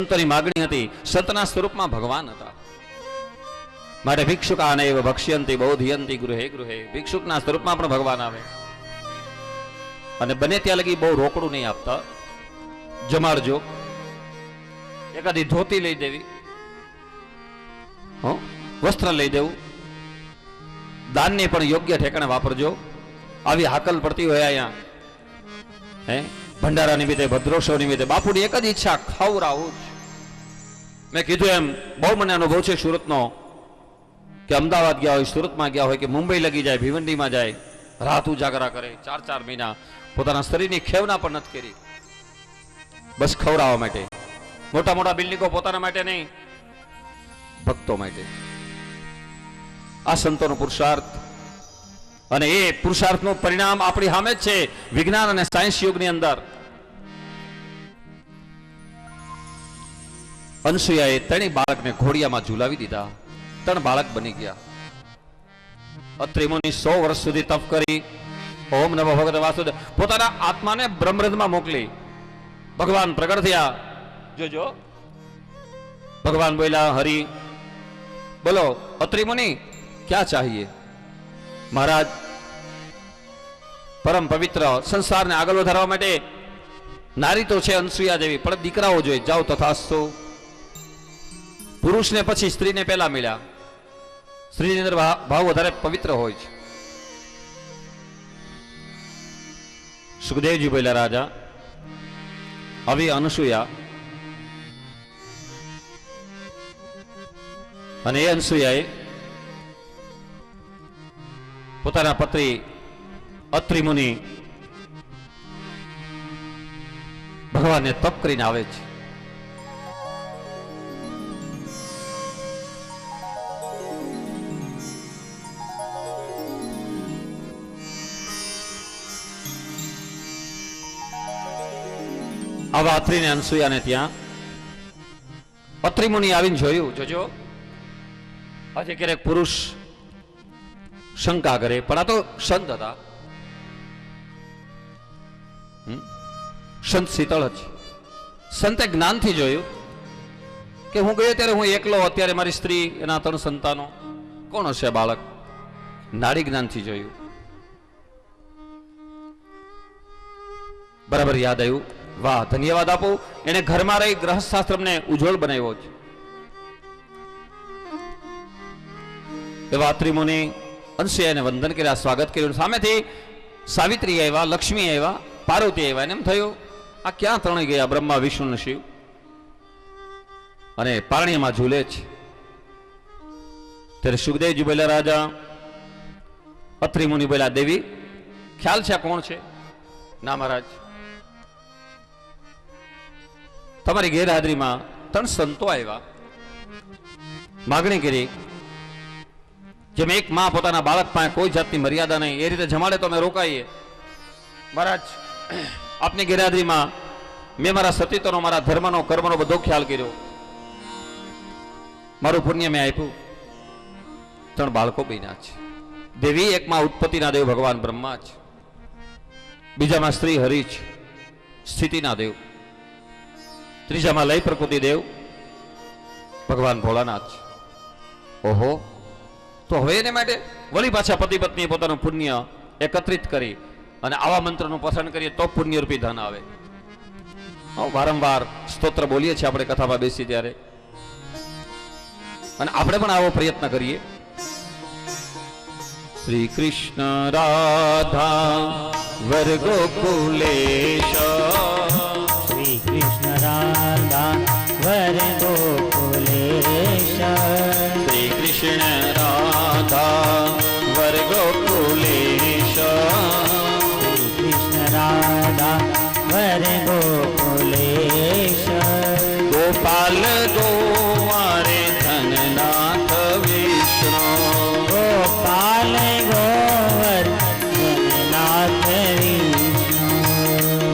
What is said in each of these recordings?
સંતોની માગણી હતી, સંતના સ્વરૂપમાં ભગવાન હતા. માટે ભિક્ષુકાનેવ ભક્ષ્યંતિ બોધયંતિ ગૃહે ગૃહે, ભિક્ષુકના સ્વરૂપમાં પણ ભગવાન આવે. અને બને ત્યાં લગી બહુ રોકડું નહીં આપતા, જમાડજો, એકાદી ધોતી લઈ દેવી, વસ્ત્ર લઈ દેવું, દાનને પણ યોગ્ય ઠેકાણે વાપરજો. આવી હાકલ પડતી હોય અહીંયા ભંડારા નિમિત્તે, ભદ્રોત્સવ નિમિત્તે, બાપુની એક જ ઈચ્છા, ખવડાવું જ. મેં કીધું એમ બહુ મને અનુભવ છે સુરતનો, કે અમદાવાદ ગયા હોય, સુરતમાં ગયા હોય, કે મુંબઈ લગી જાય, ભિવંડીમાં જાય, રાત ઉજાગરા કરે, 4-4 મહિના પોતાના શરીરની ખેવના પણ નથી કરી, બસ ખવડાવવા માટે. મોટા મોટા બિલ્ડિંગો પોતાના માટે નહીં, ભક્તો માટે. આ સંતોનો પુરુષાર્થ, અને એ પુરુષાર્થનું પરિણામ આપણી સામે જ છે. વિજ્ઞાન અને સાયન્સ યુગની અંદર અનસુયાએ 3 બાળકને ઘોડિયામાં ઝુલાવી દીધા, 3 બાળક બની ગયા. અત્રિ મુનિ 100 વર્ષ સુધી તપ કરી, ઓમ નમો ભગવતે વાસુદેવ, પોતાના આત્માને બ્રહ્મરથમાં મોકલી. ભગવાન પ્રગટ થયા. જોજો, ભગવાન બોલ્યા, હરિ બોલો અત્રિ મુનિ ક્યાં ચાહીએ? મહારાજ, પરમ પવિત્ર સંસારને આગળ વધારવા માટે નારી તો છે અનસુયા જેવી, પણ દીકરાઓ જોઈએ. જાઓ તથાસ્તુ. પુરુષને પછી સ્ત્રીને પહેલા મળ્યા. સ્ત્રીની અંદર ભાવ વધારે પવિત્ર હોય છે. સુખદેવજી બોલ્યા, રાજા આવી અનસુયા, અને એ અનસુયાએ પોતાના પત્ની અત્રિ મુનિ ભગવાનને તપ કરીને આવે છે. આવા અત્રિને અનસુયાને ત્યાં અત્રિ મુનિ આવીને જોયું. જોજો, આજે ક્યારેક પુરુષ શંકા કરે, પણ આ તો સંત હતા. સંત શીતળ જ. સંતે જ્ઞાનથી જોયું કે હું ગયો ત્યારે હું એકલો, અત્યારે મારી સ્ત્રી, એના 3 સંતાનો, કોણ હશે બાળક? નાડી જ્ઞાનથી જોયું. બરાબર યાદ આવ્યું. વાહ, ધન્યવાદ આપો. એને ઘરમાં રહી ગ્રહસ્થાશ્રમને ઉજ્જવળ બનાવ્યો છે. એવા અત્રિ મુનિ અનસુયાને વંદન કર્યા, સ્વાગત કર્યું. સામેથી સાવિત્રી આવ્યા, લક્ષ્મી આવ્યા, પાર્વતી આવ્યા. એમ થયું આ ક્યાં ત્રણેય ગયા, બ્રહ્મા, વિષ્ણુ અને શિવ, અને પારણીમાં ઝૂલે છે. ત્યારે સુખદેવજી બોલ્યા, રાજા. અત્રિ મુનિ બોલ્યા, દેવી ખ્યાલ છે આ કોણ છે? ના મહારાજ, તમારી ગેરહાજરીમાં 3 સંતો આવ્યા, માગણી કરી. જેમ એક માં પોતાના બાળક પાસે કોઈ જાતની મર્યાદા નહીં, એ રીતે જમાડે તો અમે રોકાઈએ. મહારાજ, આપની ગેરહાજરીમાં મેં મારા સતીત્વનો, મારા ધર્મનો, કર્મનો બધો ખ્યાલ કર્યો. મારું પુણ્ય મેં આપ્યું. 3 બાળકો બન્યા છે. દેવી, એકમાં ઉત્પત્તિના દેવ ભગવાન બ્રહ્મા છે, બીજામાં સ્ત્રી હરિ છે, સ્થિતિના દેવ, ત્રીજામાં લય પ્રકૃતિ દેવ ભગવાન ભોળાનાથ છે. ઓહો, તો હવે એને માટે વળી પાછા પતિ પત્ની પોતાનું પુણ્ય એકત્રિત કરી અને આવા મંત્રનું પસંદ કરીએ તો પુણ્યરૂપી ધન આવે. વારંવાર સ્તોત્ર બોલીએ છીએ આપણે કથામાં બેસી ત્યારે, અને આપણે પણ આવો પ્રયત્ન કરીએ. શ્રી કૃષ્ણ રાધા વર ગોકુલેશ, શ્રી કૃષ્ણ રાધા વર ગોકુલેશ, શ્રી કૃષ્ણ રાધા વર ગોકુલેશ, શ્રી કૃષ્ણ રાધા વર ગોકુલેશ, ગોપાલ ગોવારે ધનનાથ વિષ્ણુ, ગોપાલ ગોવર ધનનાથ વિષ્ણુ,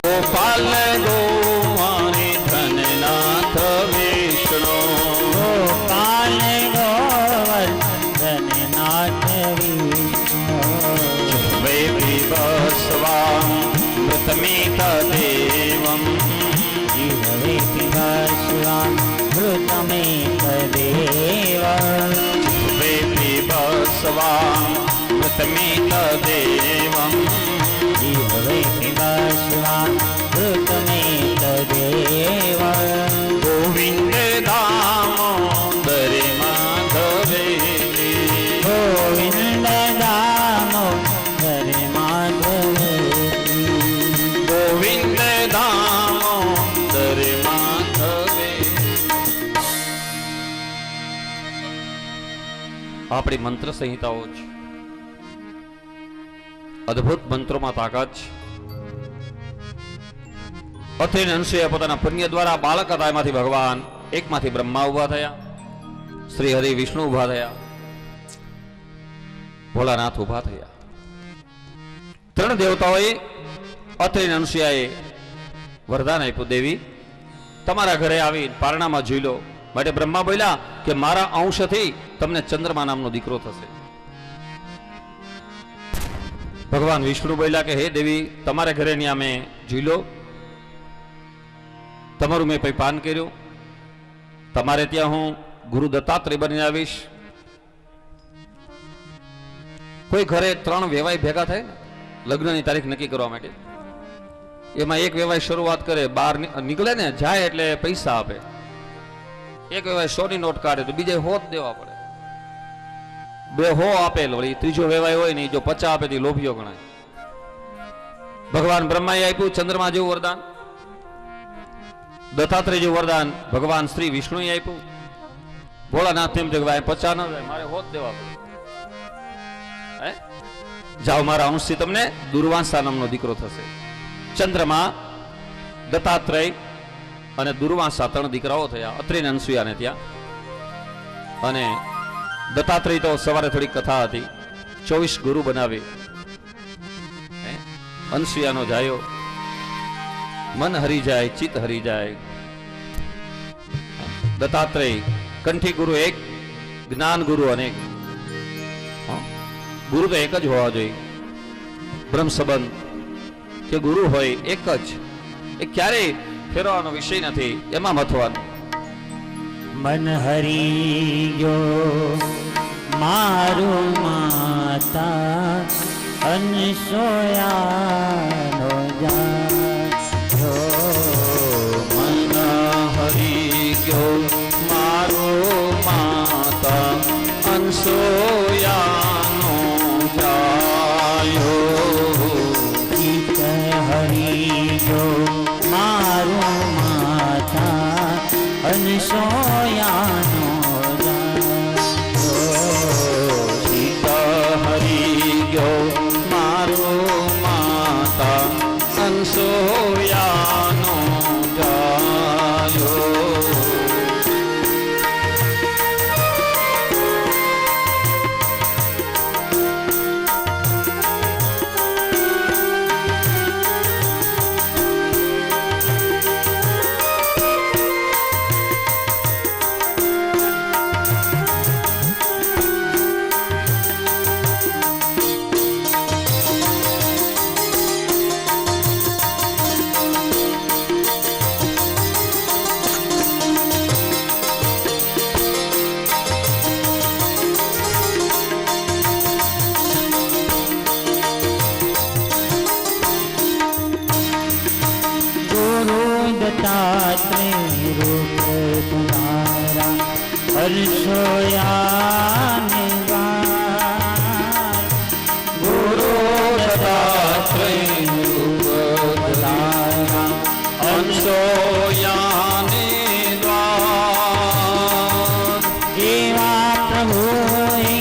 ગોપાલ ગોવારે ધનનાથ વિષ્ણુ, ગોપાલ ગોવર ધનનાથ વિષ્ણુ, વે વિવસ્વા મૃતમિત દેવમ, જીવવે પીવા શિવામ પિતમિત દેવમ જીવવે પિબસ્વા ઋતમેત દેવ ગોવિંદ દામોદરે માધવે ગોવિંદ દામોદર માધવે ગોવિંદ દામોદરે માધવે. આપણી મંત્ર સંહિતાઓ છે, અદ્ભુત મંત્રોમાં તાકાત છે. અત્રે અને અનસૂયા પોતાના પુણ્ય દ્વારા બાળક હતા, એમાંથી ભગવાન એકમાંથી બ્રહ્મા ઉભા થયા, શ્રી હરિ વિષ્ણુ ઉભા થયા, ભોળાનાથ ઉભા થયા. ત્રણ દેવતાઓએ અત્રે અને અનસૂયાએ વરદાન આપ્યું, દેવી તમારા ઘરે આવી પારણામાં જોઈ લો. માટે બ્રહ્મા બોલ્યા કે મારા અંશથી તમને ચંદ્રમા નામનો દીકરો થશે. ભગવાન વિષ્ણુ બોલ્યા કે હે દેવી તમારે ઘરે ની અમે જોઈ લો, તમારું મેં પાન કર્યું, તમારે ત્યાં હું ગુરુ દત્તાત્રેય બનીને આવીશ. કોઈ ઘરે ત્રણ વેવાય ભેગા થાય ને લગ્નની તારીખ નક્કી કરવા માટે, એમાં એક વેવાય શરૂઆત કરે, બહાર નીકળે ને જાય એટલે પૈસા આપે. એક વેવાય 100 ની નોટ કાઢે તો બીજે 100 દેવા પડે. બે 100 આપેલ, વળી ત્રીજો વેવાય હોય ને જો 50 આપે તો લોભિયો ગણાય. ભગવાન બ્રહ્માએ આપ્યું ચંદ્રમા જેવું વરદાન, દત્તાત્રેય જેવું વરદાન ભગવાન શ્રી વિષ્ણુએ આપ્યું. ભોળાનાથ એમ કે 50 ન જાય, મારે 100 દેવા પડે. હે જાઓ, મારા અંશથી તમને દુર્વાસા નામનો દીકરો થશે. ચંદ્રમા, દત્તાત્રેય અને દુર્વાસા ત્રણ દીકરાઓ થયા, અત્રે અને અનસૂયાને ત્યાં. અને દત્તાત્રેય તો સવારે થોડી કથા હતી, 24 ગુરુ બનાવી. અનસૂયાનો જાયો, મન હરી જાય, ચિત્ત હરી જાય. દત્તાત્રેય કંઠી ગુરુ એક, જ્ઞાન ગુરુ અનેક. ગુરુ તો એક જ હોવા જોઈએ. બ્રહ્મ સંબંધ કે ગુરુ હોય એક જ, એ ક્યારેય ફેરવાનો વિષય નથી, એમાં મથવાનું. મન હરી ગયો મારું માતા અનસૂયાનો જાજો. મન હરી ગયો મારો માતા અનસૂયાનો જાયો. ચિત્ત હરી ગયો મારું માતા અનસૂયાનો જાજો. ચિત્ત હરી ગયો મારો માતા અનસૂયાનો જાયો. દત્તાત્રેય રૂપ તમારા અનસૂયાને ગાય. ગુરુ દત્તાત્રેય રૂપ તમારા અનસૂયાને દ્વાર. એવા પ્રભુએ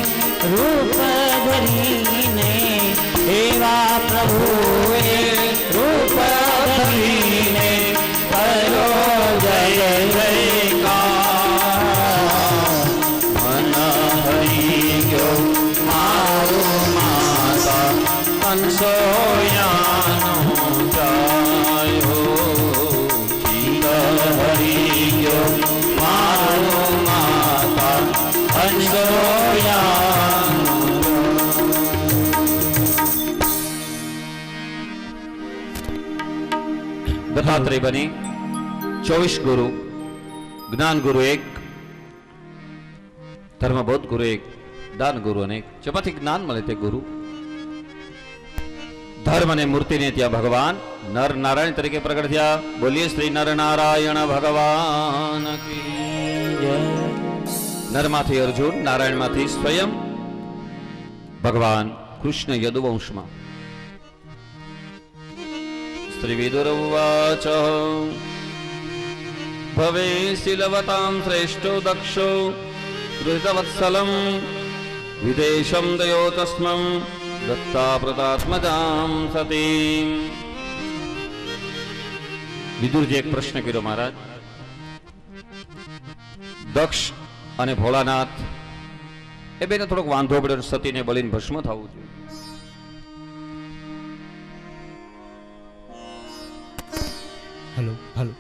રૂપ ધરીને, એવા પ્રભુએ રૂપ ધરીને કરો જય જયકાર. મન હરી ગયો મારો માતા અનસૂયાનો જાયો. ચિત્ત હરી ગયો મારો માતા અનસૂયાનો. દત્તાત્રેય બની 24 ગુરુ, જ્ઞાન ગુરુ એક, ધર્મબોધ ગુરુ એક, દાન ગુરુ અનેક. જેમાંથી જ્ઞાન મળે તે ગુરુ, ધર્મ અને મૂર્તિને ત્યાં ભગવાન નર નારાયણ તરીકે પ્રગટ થયા. બોલીએ શ્રી નર નારાયણ ભગવાન કી જય. નરમાંથી અર્જુન, નારાયણમાંથી સ્વયં ભગવાન કૃષ્ણ યદુવંશમાં. શ્રી વિદુરવાચ ભવે શીલવતાં શ્રેષ્ઠો દક્ષો કૃતવત્સલમ વિદેશમ દયો તસ્મં દત્તા પ્રદાત્મજામ સતીમ. વિદુરજી એક પ્રશ્ન કર્યો મહારાજ. દક્ષ અને ભોળાનાથ એ બેને થોડોક વાંધો પડ્યો, સતીને બળીને ભસ્મ થવું જોઈએ. હલો હલો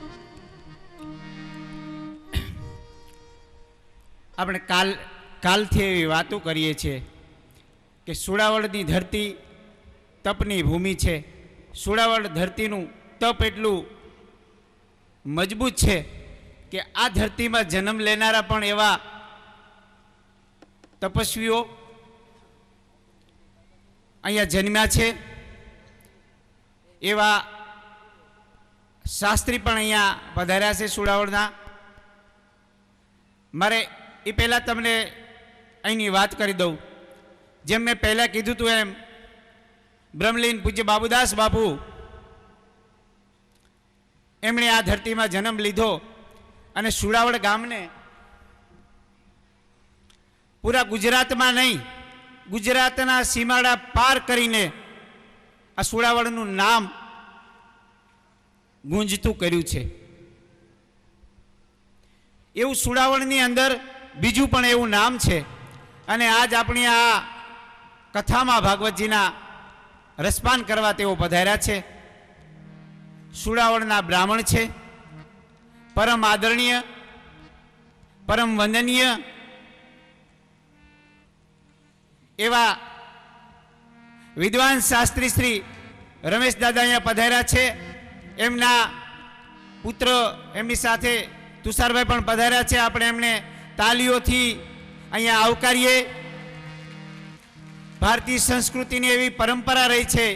આપણે કાલથી એવી વાતો કરીએ છીએ કે સુડાવળની ધરતી તપની ભૂમિ છે. સુડાવળ ધરતીનું તપ એટલું મજબૂત છે કે આ ધરતીમાં જન્મ લેનારા પણ એવા તપસ્વીઓ અહીંયા જન્મ્યા છે. એવા શાસ્ત્રી પણ અહીંયા પધાર્યા છે સુડાવળના. મારે એ પહેલાં તમને અહીંની વાત કરી દઉં. જેમ મેં પહેલાં કીધું હતું એમ બ્રહ્મલીન પૂજ્ય બાબુદાસ બાપુ એમણે આ ધરતીમાં જન્મ લીધો અને સુડાવળ ગામને પૂરા ગુજરાતમાં નહીં, ગુજરાતના સીમાડા પાર કરીને આ સુડાવળનું નામ ગુંજતું કર્યું છે. એવું સુડાવળની અંદર બીજું પણ એવું નામ છે. અને આજ આપણી આ કથામાં ભાગવતજીના રસપાન કરવા તેઓ પધાર્યા છે. સુડાવળના બ્રાહ્મણ છે, પરમ આદરણીય, પરમ વંદનીય એવા વિદ્વાન શાસ્ત્રી શ્રી રમેશ દાદા અહીંયા પધાર્યા છે. એમના પુત્ર એમની સાથે તુષારભાઈ પણ પધાર્યા છે. આપણે એમને તાલીઓથી અહીંયા આવકારીએ. ભારતીય સંસ્કૃતિની એવી પરંપરા રહી છે,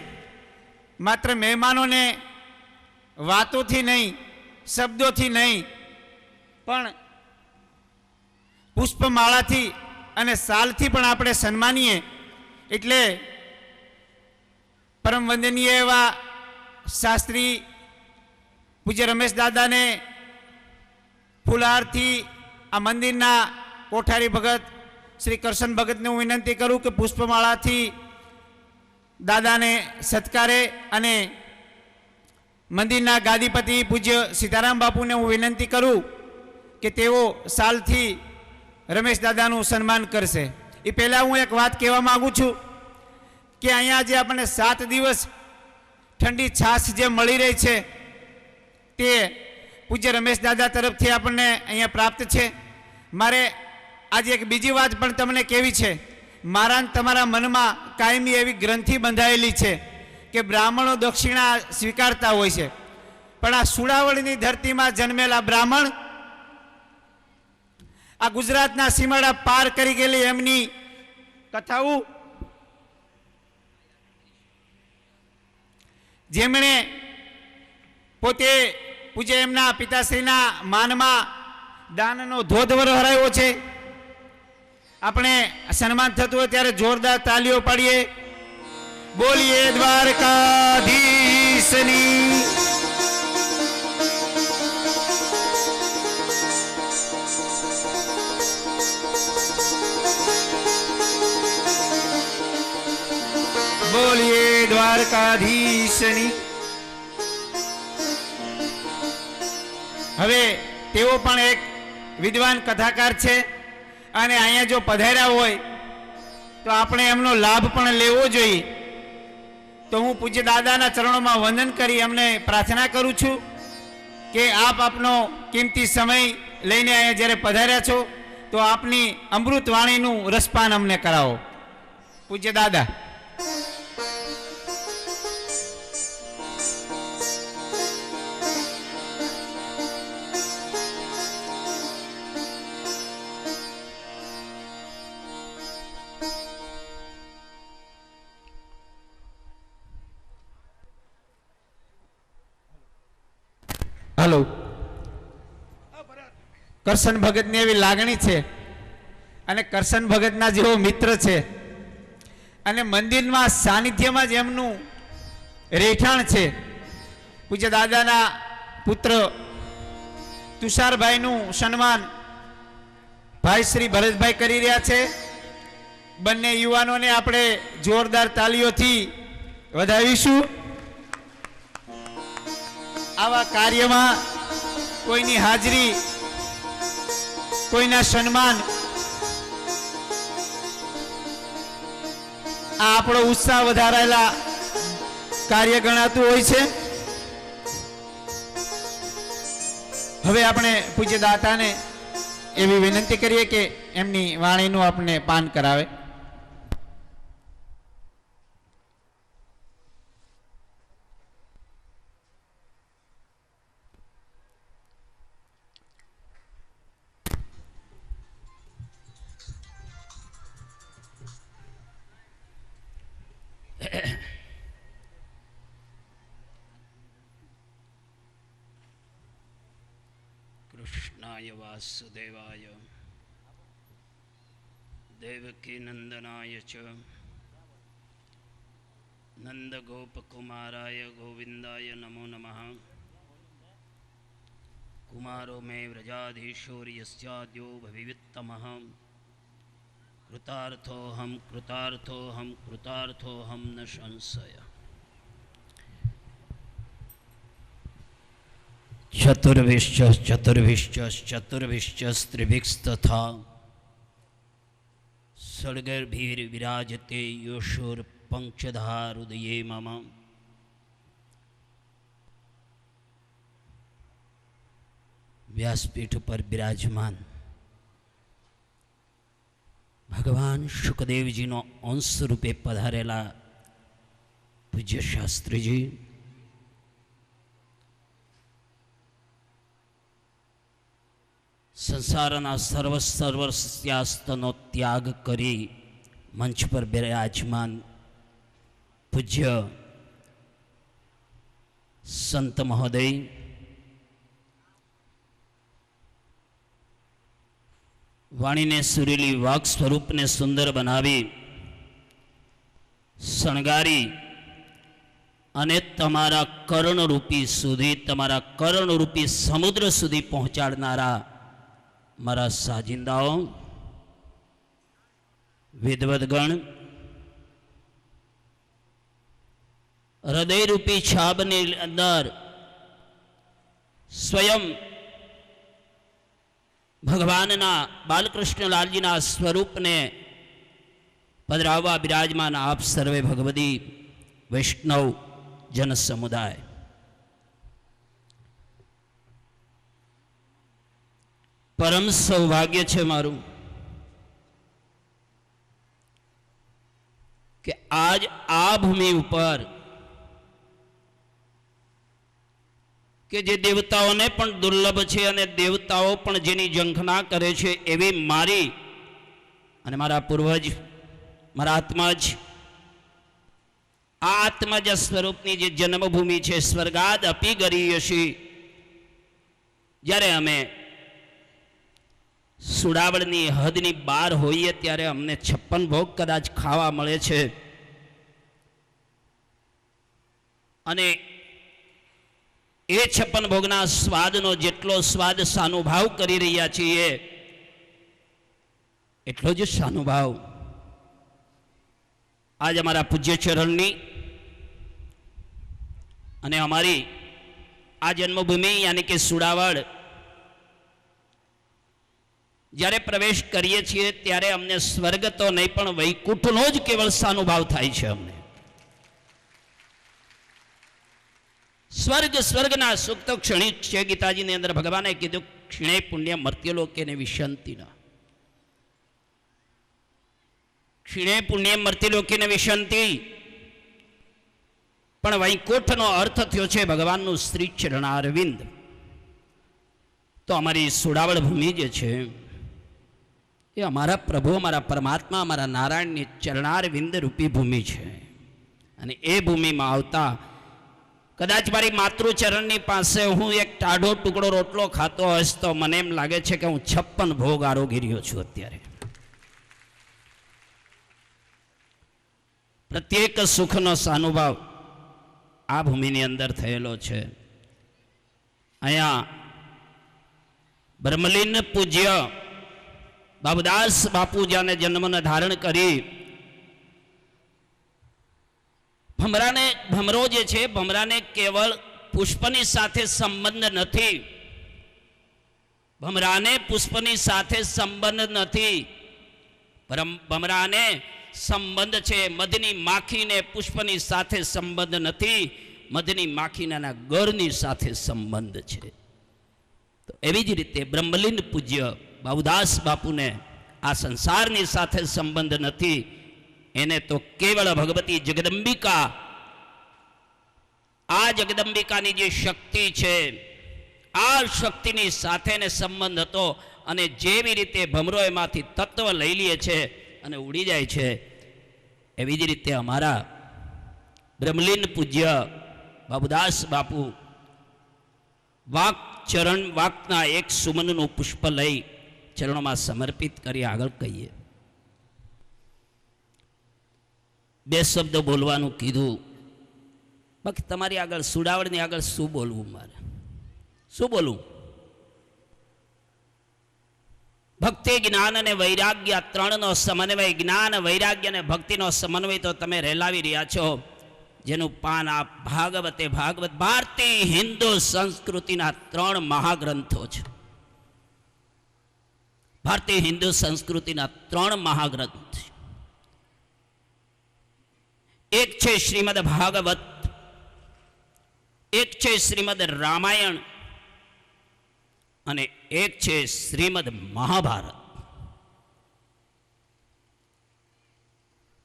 માત્ર મહેમાનોને વાતોથી નહીં, શબ્દોથી નહીં, પણ પુષ્પમાળાથી અને શાલથી પણ આપણે સન્માનીએ. એટલે પરમ વંદનીય એવા શાસ્ત્રી પૂજ્ય રમેશ દાદાને ફુલહારથી આ મંદિરના કોઠારી ભગત શ્રી કરશન ભગતને હું વિનંતી કરું કે પુષ્પમાળાથી દાદાને સત્કારે. અને મંદિરના ગાદીપતિ પૂજ્ય સીતારામ બાપુને હું વિનંતી કરું કે તેઓ શાલથી રમેશ દાદાનું સન્માન કરશે. એ પહેલાં હું એક વાત કહેવા માગું છું કે અહીંયા જે આપણને 7 દિવસ ઠંડી છાશ જે મળી રહી છે તે પૂજ્ય રમેશ દાદા તરફથી આપણને અહીંયા પ્રાપ્ત છે. મારે આજે એક બીજી વાત પણ તમને કહેવી છે. મારા તમારા મનમાં કાયમી એવી ગ્રંથિ બંધાયેલી છે કે બ્રાહ્મણો દક્ષિણા સ્વીકારતા હોય છે, પણ આ સુડાવળની ધરતીમાં જન્મેલા બ્રાહ્મણ આ ગુજરાતના સીમાડા પાર કરી ગયેલી એમની કથાઓ, જેમણે પોતે પૂજ્ય એમના પિતાશ્રીના માનમાં દાનનો ધોધ વરહાયો છે. આપણે સન્માન થતું હોય ત્યારે જોરદાર તાલીઓ પાડીએ. બોલીએ દ્વારકાધીશની. બોલીએ દ્વારકાધીશની. હવે તેઓ પણ એક વિદ્વાન કથાકાર છે અને અહીંયા જો પધાર્યા હોય તો આપણે એમનો લાભ પણ લેવો જોઈએ. તો હું પૂજ્ય દાદાના ચરણોમાં વંદન કરી એમને પ્રાર્થના કરું છું કે આપ આપનો કિંમતી સમય લઈને અહીંયા જ્યારે પધાર્યા છો તો આપની અમૃત વાણીનું રસપાન અમને કરાવો. પૂજ્ય દાદા. હાલો. કરશન ભગતની એવી લાગણી છે અને કરશન ભગતના જેવો મિત્ર છે અને મંદિરમાં સાનિધ્યમાં જ એમનું રહેઠાણ છે. પૂજ્ય દાદાના પુત્ર તુષારભાઈનું સન્માન ભાઈ શ્રી ભરતભાઈ કરી રહ્યા છે. બંને યુવાનોને આપણે જોરદાર તાલીઓથી વધાવીશું. આવા કાર્યમાં કોઈની હાજરી, કોઈના સન્માન, આ આપણો ઉત્સાહ વધારેલા કાર્ય ગણાતું હોય છે. હવે આપણે પૂજ્ય દાતાને એવી વિનંતી કરીએ કે એમની વાણીનું આપણે પાન કરાવે. કૃષ્ણાય વાસુદેવાય દેવકી નંદનાય ચ નંદગોપકુમારાય ગોવિંદાય નમો નમઃ. કુમારો મે વ્રજાધીશોર્યસ્યાદ્યો ભવિવિત્તમઃ. કૃતાર્થોહમ કૃતાર્થોહમ કૃતાર્થોહમ ન સંશય. ચતુર્વિશ્ચ ચતુર્વિશ્ચ ચતુર્વિશ્ચ ત્રિભિક્ષતથા સડગર્ભીર્વિરાજતે યોષોર પંચધારુદયે મમ. વ્યાસપીઠ પર બિરાજમાન ભગવાન શુકદેવજીનો અંશ રૂપે પધારેલા પૂજ્ય શાસ્ત્રીજી, સંસારના સર્વસ્યાસ્તનો ત્યાગ કરી મંચ પર બિરાજમાન પૂજ્ય સંત મહોદય, વાણીને સુરીલી વાક સ્વરૂપને સુંદર બનાવી શણગારી અને તમારા કર્ણરૂપી સુધી, તમારા કર્ણરૂપી સમુદ્ર સુધી પહોંચાડનારા મારા સાજિંદાઓ, વિદ્વદગણ, હૃદયરૂપી છાબની અંદર સ્વયં ભગવાનના બાલકૃષ્ણલાલજીના સ્વરૂપને પધરાવવા બિરાજમાન આપ સર્વે ભગવદી વૈષ્ણવ જન સમુદાય, પરમ સૌભાગ્ય છે મારું કે આજ આ ભૂમિ ઉપર કે જે દેવતાઓને પણ દુર્લભ છે અને દેવતાઓ પણ જેની ઝંખના કરે છે એવી મારી અને મારા પૂર્વજ, મારા આત્મજ, આ આત્મજ સ્વરૂપની જે જન્મભૂમિ છે, સ્વર્ગાદ અપી ગરીયસી, જ્યારે અમે સુડાવળની હદની બહાર હોઈએ ત્યારે અમને 56 ભોગ કદાચ ખાવા મળે છે અને એ 56 ભોગના સ્વાદનો જેટલો સ્વાદ સાનુભાવ કરી રહ્યા છીએ એટલો જ સાનુભાવ આજ અમારા પૂજ્ય ચરણની અને અમારી આ જન્મભૂમિ યાની કે સુડાવળ જ્યારે પ્રવેશ કરીએ છીએ ત્યારે અમને સ્વર્ગ તો નહીં પણ વૈકુંઠનો જ કેવળ સાનુભાવ થાય છે. અમને સ્વર્ગના સુખ તો ક્ષણિક છે. ગીતાજીની અંદર ભગવાને કીધું ક્ષીણે પુણ્ય મર્ત્યલોકે ને વિશંતિના. ક્ષીણે પુણ્ય મર્ત્યલોકે ને વિશંતિ, પણ વૈકુંઠનો અર્થ થયો છે ભગવાનનું શ્રી ચરણારવિંદ. તો અમારી સુડાવળ ભૂમિ જે છે એ અમારા પ્રભુ, અમારા પરમાત્મા, અમારા નારાયણની ચરણારવિંદ રૂપી ભૂમિ છે અને એ ભૂમિમાં આવતા કદાચ મારી માતૃચરણની પાસે હું એક ટાઢો ટુકડો રોટલો ખાતો હોઈશ તો મને એમ લાગે છે કે હું 56 ભોગ આરોગી રહ્યો છું અત્યારે. પ્રત્યેક સુખનો સાનુભાવ આ ભૂમિની અંદર થયેલો છે. અહીંયા બ્રહ્મલીન પૂજ્ય બાબુદાસ બાપુ જ્યાંને જન્મને ધારણ કરી ભમરો જે છે, ભમરાને કેવળ પુષ્પની સાથે સંબંધ નથી. ભમરાને પુષ્પની સાથે સંબંધ નથી, ભમરાને સંબંધ છે મધની માખીને પુષ્પની સાથે સંબંધ નથી, મધની માખીના ગળની સાથે સંબંધ છે. તો એવી જ રીતે બ્રહ્મલીન પૂજ્ય બાબુદાસ બાપુને આ સંસારની સાથે સંબંધ નથી. એને તો કેવળ ભગવતી જગદંબિકા, આ જગદંબિકાની જે શક્તિ છે આ શક્તિની સાથે એને સંબંધ હતો. અને જેવી રીતે ભમરો એમાંથી તત્વ લઈ લે છે અને ઉડી જાય છે, એવી જ રીતે અમારા બ્રહ્મલીન પૂજ્ય બાબુદાસ બાપુ વાક ચરણ વાકના એક સુમનનું પુષ્પ લઈ ચરણોમાં સમર્પિત કરી આગળ કહીએ. બે શબ્દ બોલવાનું કીધું, બાકી તમારી આગળ સુડાવડની આગળ શું બોલવું, મારે શું બોલવું? ભક્તિ, જ્ઞાન અને વૈરાગ્ય ત્રણનો સમન્વય, જ્ઞાન વૈરાગ્ય અને ભક્તિનો સમન્વય તો તમે રેલાવી રહ્યા છો, જેનું પાન આ ભાગવતે ભાગવત ભારતીય હિન્દુ સંસ્કૃતિના 3 મહાગ્રંથો છે. ભારતીય હિન્દુ સંસ્કૃતિના 3 મહાગ્રંથ છે. એક છે શ્રીમદ ભાગવત, એક છે શ્રીમદ રામાયણ અને એક છે શ્રીમદ મહાભારત.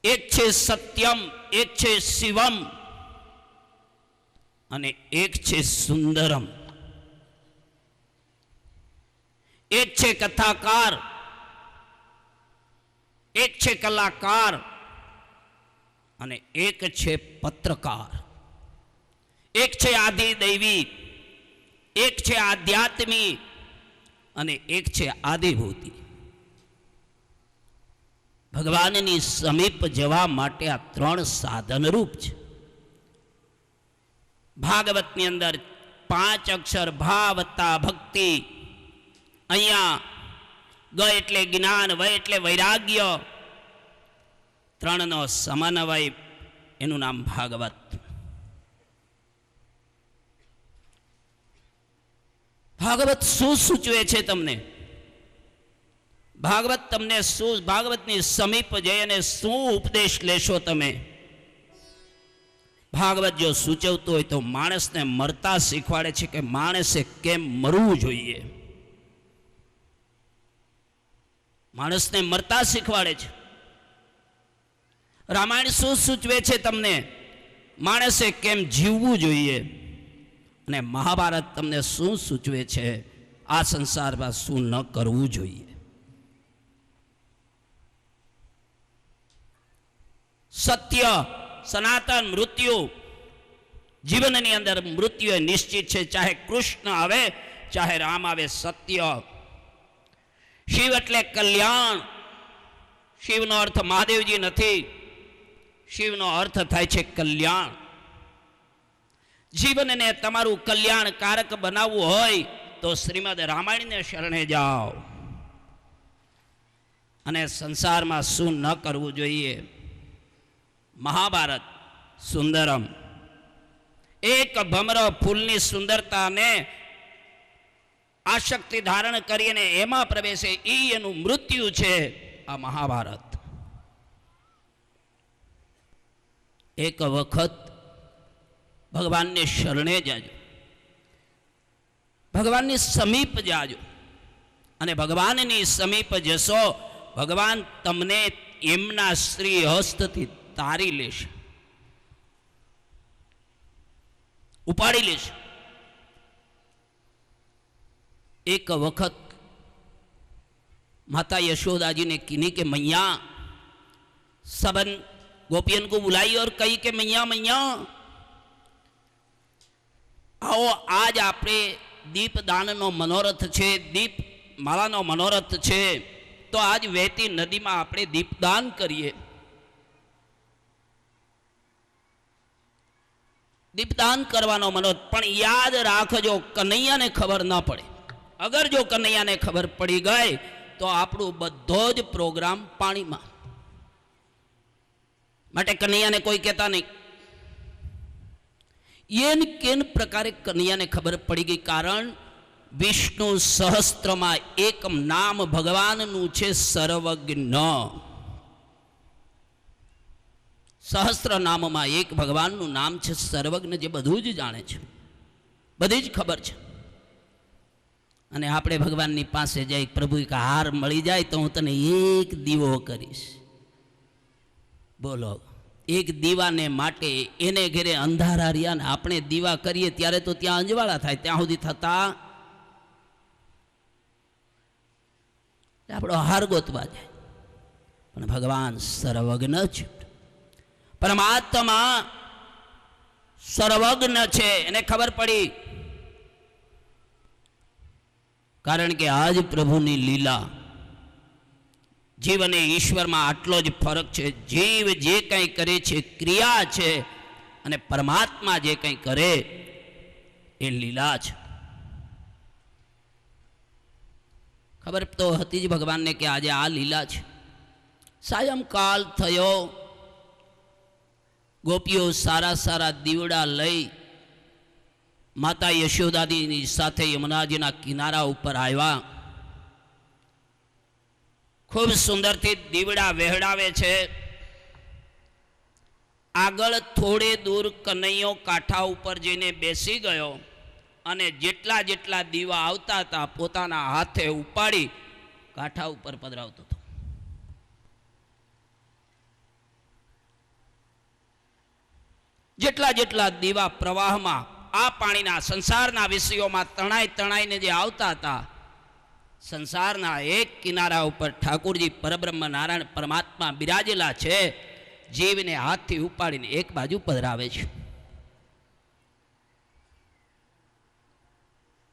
એક છે સત્યમ, એક છે શિવમ અને એક છે સુંદરમ. એક છે કથાકાર, એક છે કલાકાર અને એક છે પત્રકાર. એક છે આદિ દૈવી, એક છે આધ્યાત્મી અને એક છે આદિભૂતિ. ભગવાનની સમીપ જવા માટે આ 3 સાધનરૂપ છે. ભાગવતની અંદર 5 અક્ષર ભા વત્તા ભક્તિ. અહીંયા ગ એટલે જ્ઞાન, વ એટલે વૈરાગ્ય, 3નો સમન્વય, એનું નામ ભાગવત. ભાગવત શું સૂચવે છે તમને? ભાગવત તમને શું, ભાગવતની સમીપ જઈ અને શું ઉપદેશ લેશો તમે? ભાગવત જો સૂચવતું હોય તો માણસને મરતા શીખવાડે છે કે માણસે કેમ મરવું જોઈએ. માણસને મરતા શીખવાડે છે. રામાયણ શું સૂચવે છે તમને? માણસે કેમ જીવવું જોઈએ. અને મહાભારત તમને શું સૂચવે છે? આ સંસારમાં શું ન કરવું જોઈએ. સત્ય, સનાતન, મૃત્યુ, જીવનની અંદર મૃત્યુ એ નિશ્ચિત છે. ચાહે કૃષ્ણ આવે, ચાહે રામ આવે, સત્ય. શિવ એટલે કલ્યાણ. શિવનો અર્થ મહાદેવજી નથી, શિવનો અર્થ થાય છે કલ્યાણ. જીવનને તમારું કલ્યાણકારક બનાવવું હોય તો શ્રીમદ રામાયણને શરણે જાઓ. અને સંસારમાં શું ન કરવું જોઈએ. મહાભારત સુંદરમ. એક ભમર ફૂલની સુંદરતાને આશક્તિ ધારણ કરીને એમાં પ્રવેશે, એ એનું મૃત્યુ છે. આ મહાભારત. એક વખત ભગવાનને શરણે જાજો, ભગવાનની સમીપ જાજો, અને ભગવાનની સમીપ જશો, ભગવાન તમને એમના શ્રી હસ્તથી તારી લેશે, ઉપાડી લેશે. एक वक्त माता यशोदा जी ने किन्हीं के मैया सबन गोपियन को बुलाई और कही कि मैया मैया આવો આજ આપણે દીપદાનનો મનોરથ છે, દીપ માળાનો મનોરથ છે, તો આજ વહેતી નદીમાં આપણે દીપદાન કરીએ. દીપદાન કરવાનો મનોરથ. પણ યાદ રાખજો, કનૈયાને ખબર ન પડે. અગર જો કનૈયાને ખબર પડી ગઈ તો આપણું બધો જ પ્રોગ્રામ પાણીમાં. માટે કનૈયાને કોઈ કહેતા નહીં. એન કેન પ્રકારે કનૈયાને ખબર પડી ગઈ, કારણ વિષ્ણુ સહસ્ત્રમાં એક નામ ભગવાનનું છે સર્વજ્ઞ. સહસ્ત્ર નામમાં એક ભગવાનનું નામ છે સર્વજ્ઞ, જે બધું જ જાણે છે, બધી જ ખબર છે. અને આપણે ભગવાનની પાસે જઈ, પ્રભુ એક હાર મળી જાય તો હું તને એક દીવો કરીશ. બોલો, એક દીવાને માટે એને ઘેરે અંધારા રહ્યા ને આપણે દીવા કરીએ ત્યારે તો ત્યાં અંજવાળા થાય, ત્યાં સુધી થતા આપણો હાર ગોતવા જાય. પણ ભગવાન સર્વજ્ઞ છે, પરમાત્મા સર્વજ્ઞ છે, એને ખબર પડી. કારણ કે આજ પ્રભુની લીલા. જીવ અને ઈશ્વરમાં આટલો જ ફરક છે. જીવ જે કંઈ કરે છે ક્રિયા છે, અને પરમાત્મા જે કંઈ કરે એ લીલા છે. ખબર તો હતી જ ભગવાનને કે આજે આ લીલા છે. સાયંકાલ થયો, ગોપીઓ સારા સારા દીવડા લઈ માતા યશોદાની સાથે યમુનાજીના કિનારા ઉપર આવ્યા. ખૂબ સુંદરથી દીવડા વહેડાવે છે. આગળ થોડે દૂર કનૈયો કાંઠા ઉપર જઈને બેસી ગયો અને જેટલા જેટલા દીવા આવતા હતા પોતાના હાથે ઉપાડી કાંઠા ઉપર પધરાવતો હતો. જેટલા જેટલા દીવા પ્રવાહમાં આ પાણીના સંસારના વિષયોમાં તણાઈ તણાઈને જે આવતા હતા, સંસારના એક કિનારા ઉપર ઠાકુરજી પરબ્રહ્મ નારાયણ પરમાત્મા બિરાજેલા છે. જીવને હાથથી ઉપાડીને એક બાજુ પધરાવે છે.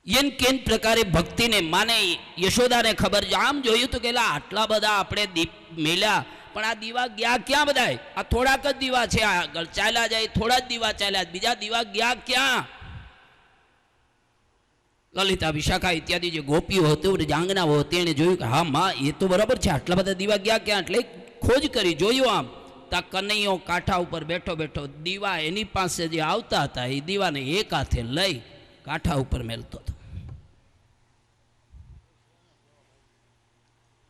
એન કેન પ્રકારે ભક્તિને માને યશોદાને ખબર છે. આમ જોયું તો કે આટલા બધા આપણે દીપ મેલ્યા, પણ આ દીવા ગયા ક્યાં બધાય? આ થોડાક જ દીવા છે, આગળ ચાલ્યા જાય થોડા જ દીવા ચાલ્યા, બીજા દીવા ગયા ક્યાં? લલિતા વિશાખા ઇત્યાદિ જે ગોપીઓ હતી, જાંગનાઓ હતી, એને જોયું કે હા માં એ તો બરાબર છે, આટલા બધા દીવા ગયા ક્યાં? એટલે ખોજ કરી, જોયું. આમ તા કનૈયો કાંઠા ઉપર બેઠો બેઠો દીવા એની પાસે જે આવતા હતા એ દીવાને એક હાથે લઈ કાંઠા ઉપર મેલતો હતો.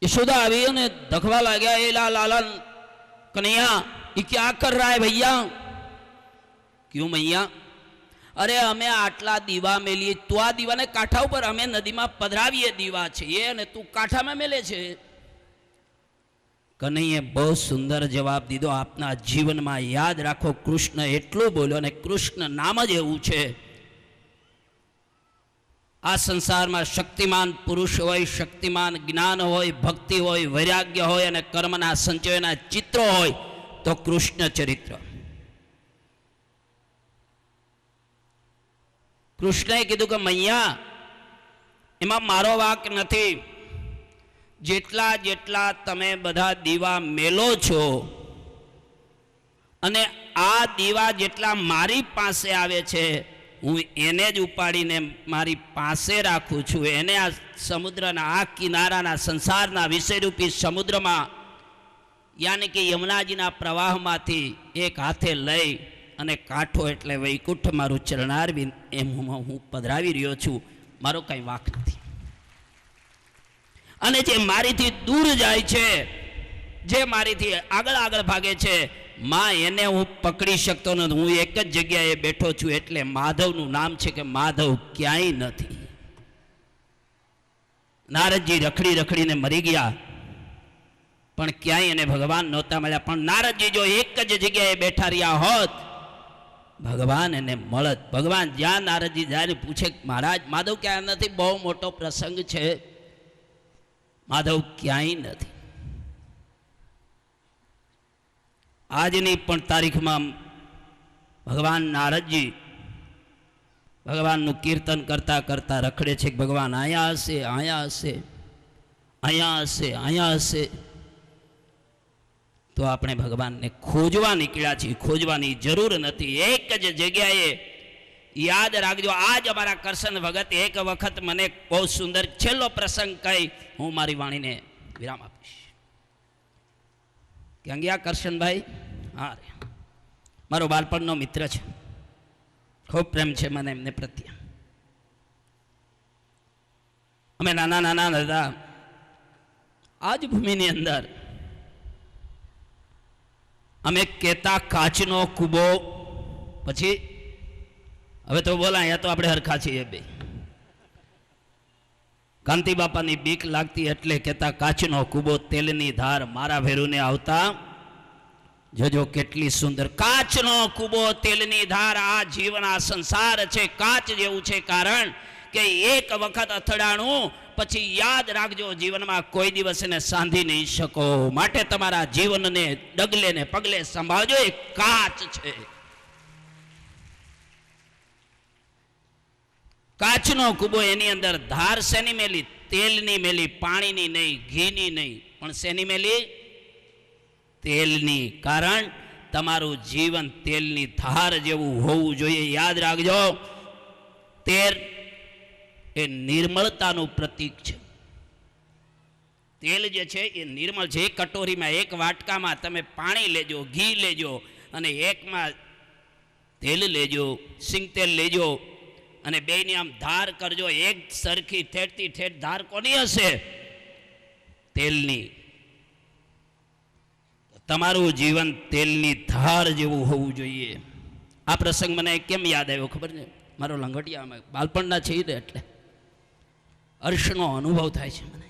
यशोदा આવી અને ધખવા લાગ્યા, એ લાલા कन्हैया ये क्या कर रहा है भैया? क्यों मैया? अरे हमें आटला दीवा मेलिए, तू आ दीवा ने कांठा पर हमें नदी में पधरावीए दीवा छे ने तू कांठा में मेले छे. कन्हैये बहुत सुंदर जवाब दीधो. आपना जीवन में याद राखो, कृष्ण एटलू बोलो ने कृष्ण नाम ज एवुं छे. आ संसार में शक्तिमान पुरुष होय, शक्तिमान ज्ञान होय, भक्ति होय, वैराग्य होय अने कर्मना संचयना चित्र होय तो कृष्ण चरित्र. कृष्णए कीधुं के मैया एमां मारो वाक नथी. जेटला जेटला तमे बधा दीवा मेलो छो अने आ दीवा जेटला मारी पासे आवे छे हूँ एने ज उपाड़ीने मारी पासे राखूँ छूँ. एने आ समुद्रना आ किनाराना संसारना विषयरूपी समुद्र में यानी कि यमुनाजीना प्रवाहमांथी एक हाथे लई अने कांठो एटले वैकुंठ मारू चरणारविंद एम हूँ पधरावी रह्यो छूं. मारो कई वाक नथी. अने जे मारीथी दूर जाय छे, जे मारीथी आगळ आगळ भागे छे, मां एने हूँ पकड़ी शकतो नथी. हूँ एक ज जग्याए बैठो छूं एटले माधवनुं नाम छे के माधव क्यांय नथी. नारदजी रखड़ी रखड़ीने मरी गया पण क्यांय एने भगवान नहोता मळ्या. पण नारदजी जो एक ज जग्याए बैठा रह्या होत भगवान एने मळत. भगवान ज्यां नारदजी जाने पूछे महाराज माधव क्यांय नथी, बहु मोटो प्रसंग छे, माधव क्यांय नथी. આજની પણ તારીખમાં ભગવાન નારદજી ભગવાનનું કીર્તન કરતા કરતા રખડે છે કે ભગવાન અહીંયા હશે, અહીંયા હશે, અહીંયા હશે, અહીંયા હશે. તો આપણે ભગવાનને ખોજવા નીકળ્યા છીએ. ખોજવાની જરૂર નથી. એક જ જગ્યાએ યાદ રાખજો. આજ અમારા કરશન ભગત એક વખત મને બહુ સુંદર છેલ્લો પ્રસંગ કહી હું મારી વાણીને વિરામ આપીશ. ક્યાં ગયા કરશનભાઈ? હા રે, મારો બાળપણનો મિત્ર છે, ખૂબ પ્રેમ છે મને એમને પ્રત્યે. અમે નાના નાના હતા. આજ ભૂમિની અંદર અમે કહેતા કાચનો કૂબો, પછી હવે તો બોલા અહીંયા તો આપણે હરખા છીએ બે. કાંતિ બાપાની બીક લાગતી એટલે કહેતા કાચનો કૂબો, તેલની ધાર મારા ભેરુને આવતા જોજો કેટલી સુંદર. કાચનો કૂબો, તેલની ધાર, આ જીવન, આ સંસાર છે કાચ જેવું છે. કારણ કે એક વખત અથડાણું પછી યાદ રાખજો જીવનમાં કોઈ દિવસ એને સાંધી નહીં શકો. માટે તમારા જીવનને ડગલે ને પગલે સંભાળજો. એ કાચ છે. કાચનો કૂબો, એની અંદર ધાર શેની મેલી? તેલની મેલી, પાણીની નહીં, ઘીની નહીં, પણ શેની મેલી? તેલની. કારણ તમારું જીવન તેલની ધાર જેવું હોવું જોઈએ. યાદ રાખજો, તેલ એ નિર્મળતાનું પ્રતીક છે. તેલ જે છે એ નિર્મળ છે. એક કટોરીમાં, એક વાટકામાં તમે પાણી લેજો, ઘી લેજો, અને એકમાં તેલ લેજો, સિંગ તેલ લેજો, અને બેયની આમ ધાર કરજો. એક સરખી ઠેઠથી ઠેઠ ધાર કોની હશે? તેલની. તમારું જીવન તેલની ધાર જેવું હોવું જોઈએ. આ પ્રસંગ મને કેમ યાદ આવ્યો ખબર છે? મારો લંગટિયામાં બાળપણના છે એટલે હર્ષનો અનુભવ થાય છે મને.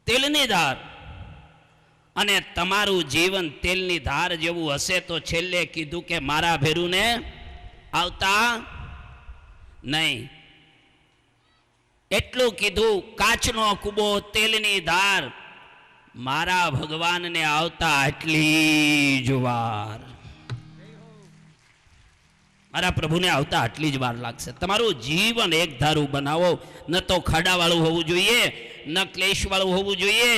તેલની ધાર, અને તમારું જીવન તેલની ધાર જેવું હશે તો છેલ્લે કીધું કે મારા ભેરુને આવતા નહીં. એટલું કીધું, કાચનો કૂબો, તેલની ધાર, મારા ભગવાનને આવતા આટલી જ વાર, મારા પ્રભુને આવતા આટલી જ વાર લાગશે. તમારું જીવન એક ધારું બનાવો. ન તો ખાડાવાળું હોવું જોઈએ, ન ક્લેશવાળું હોવું જોઈએ.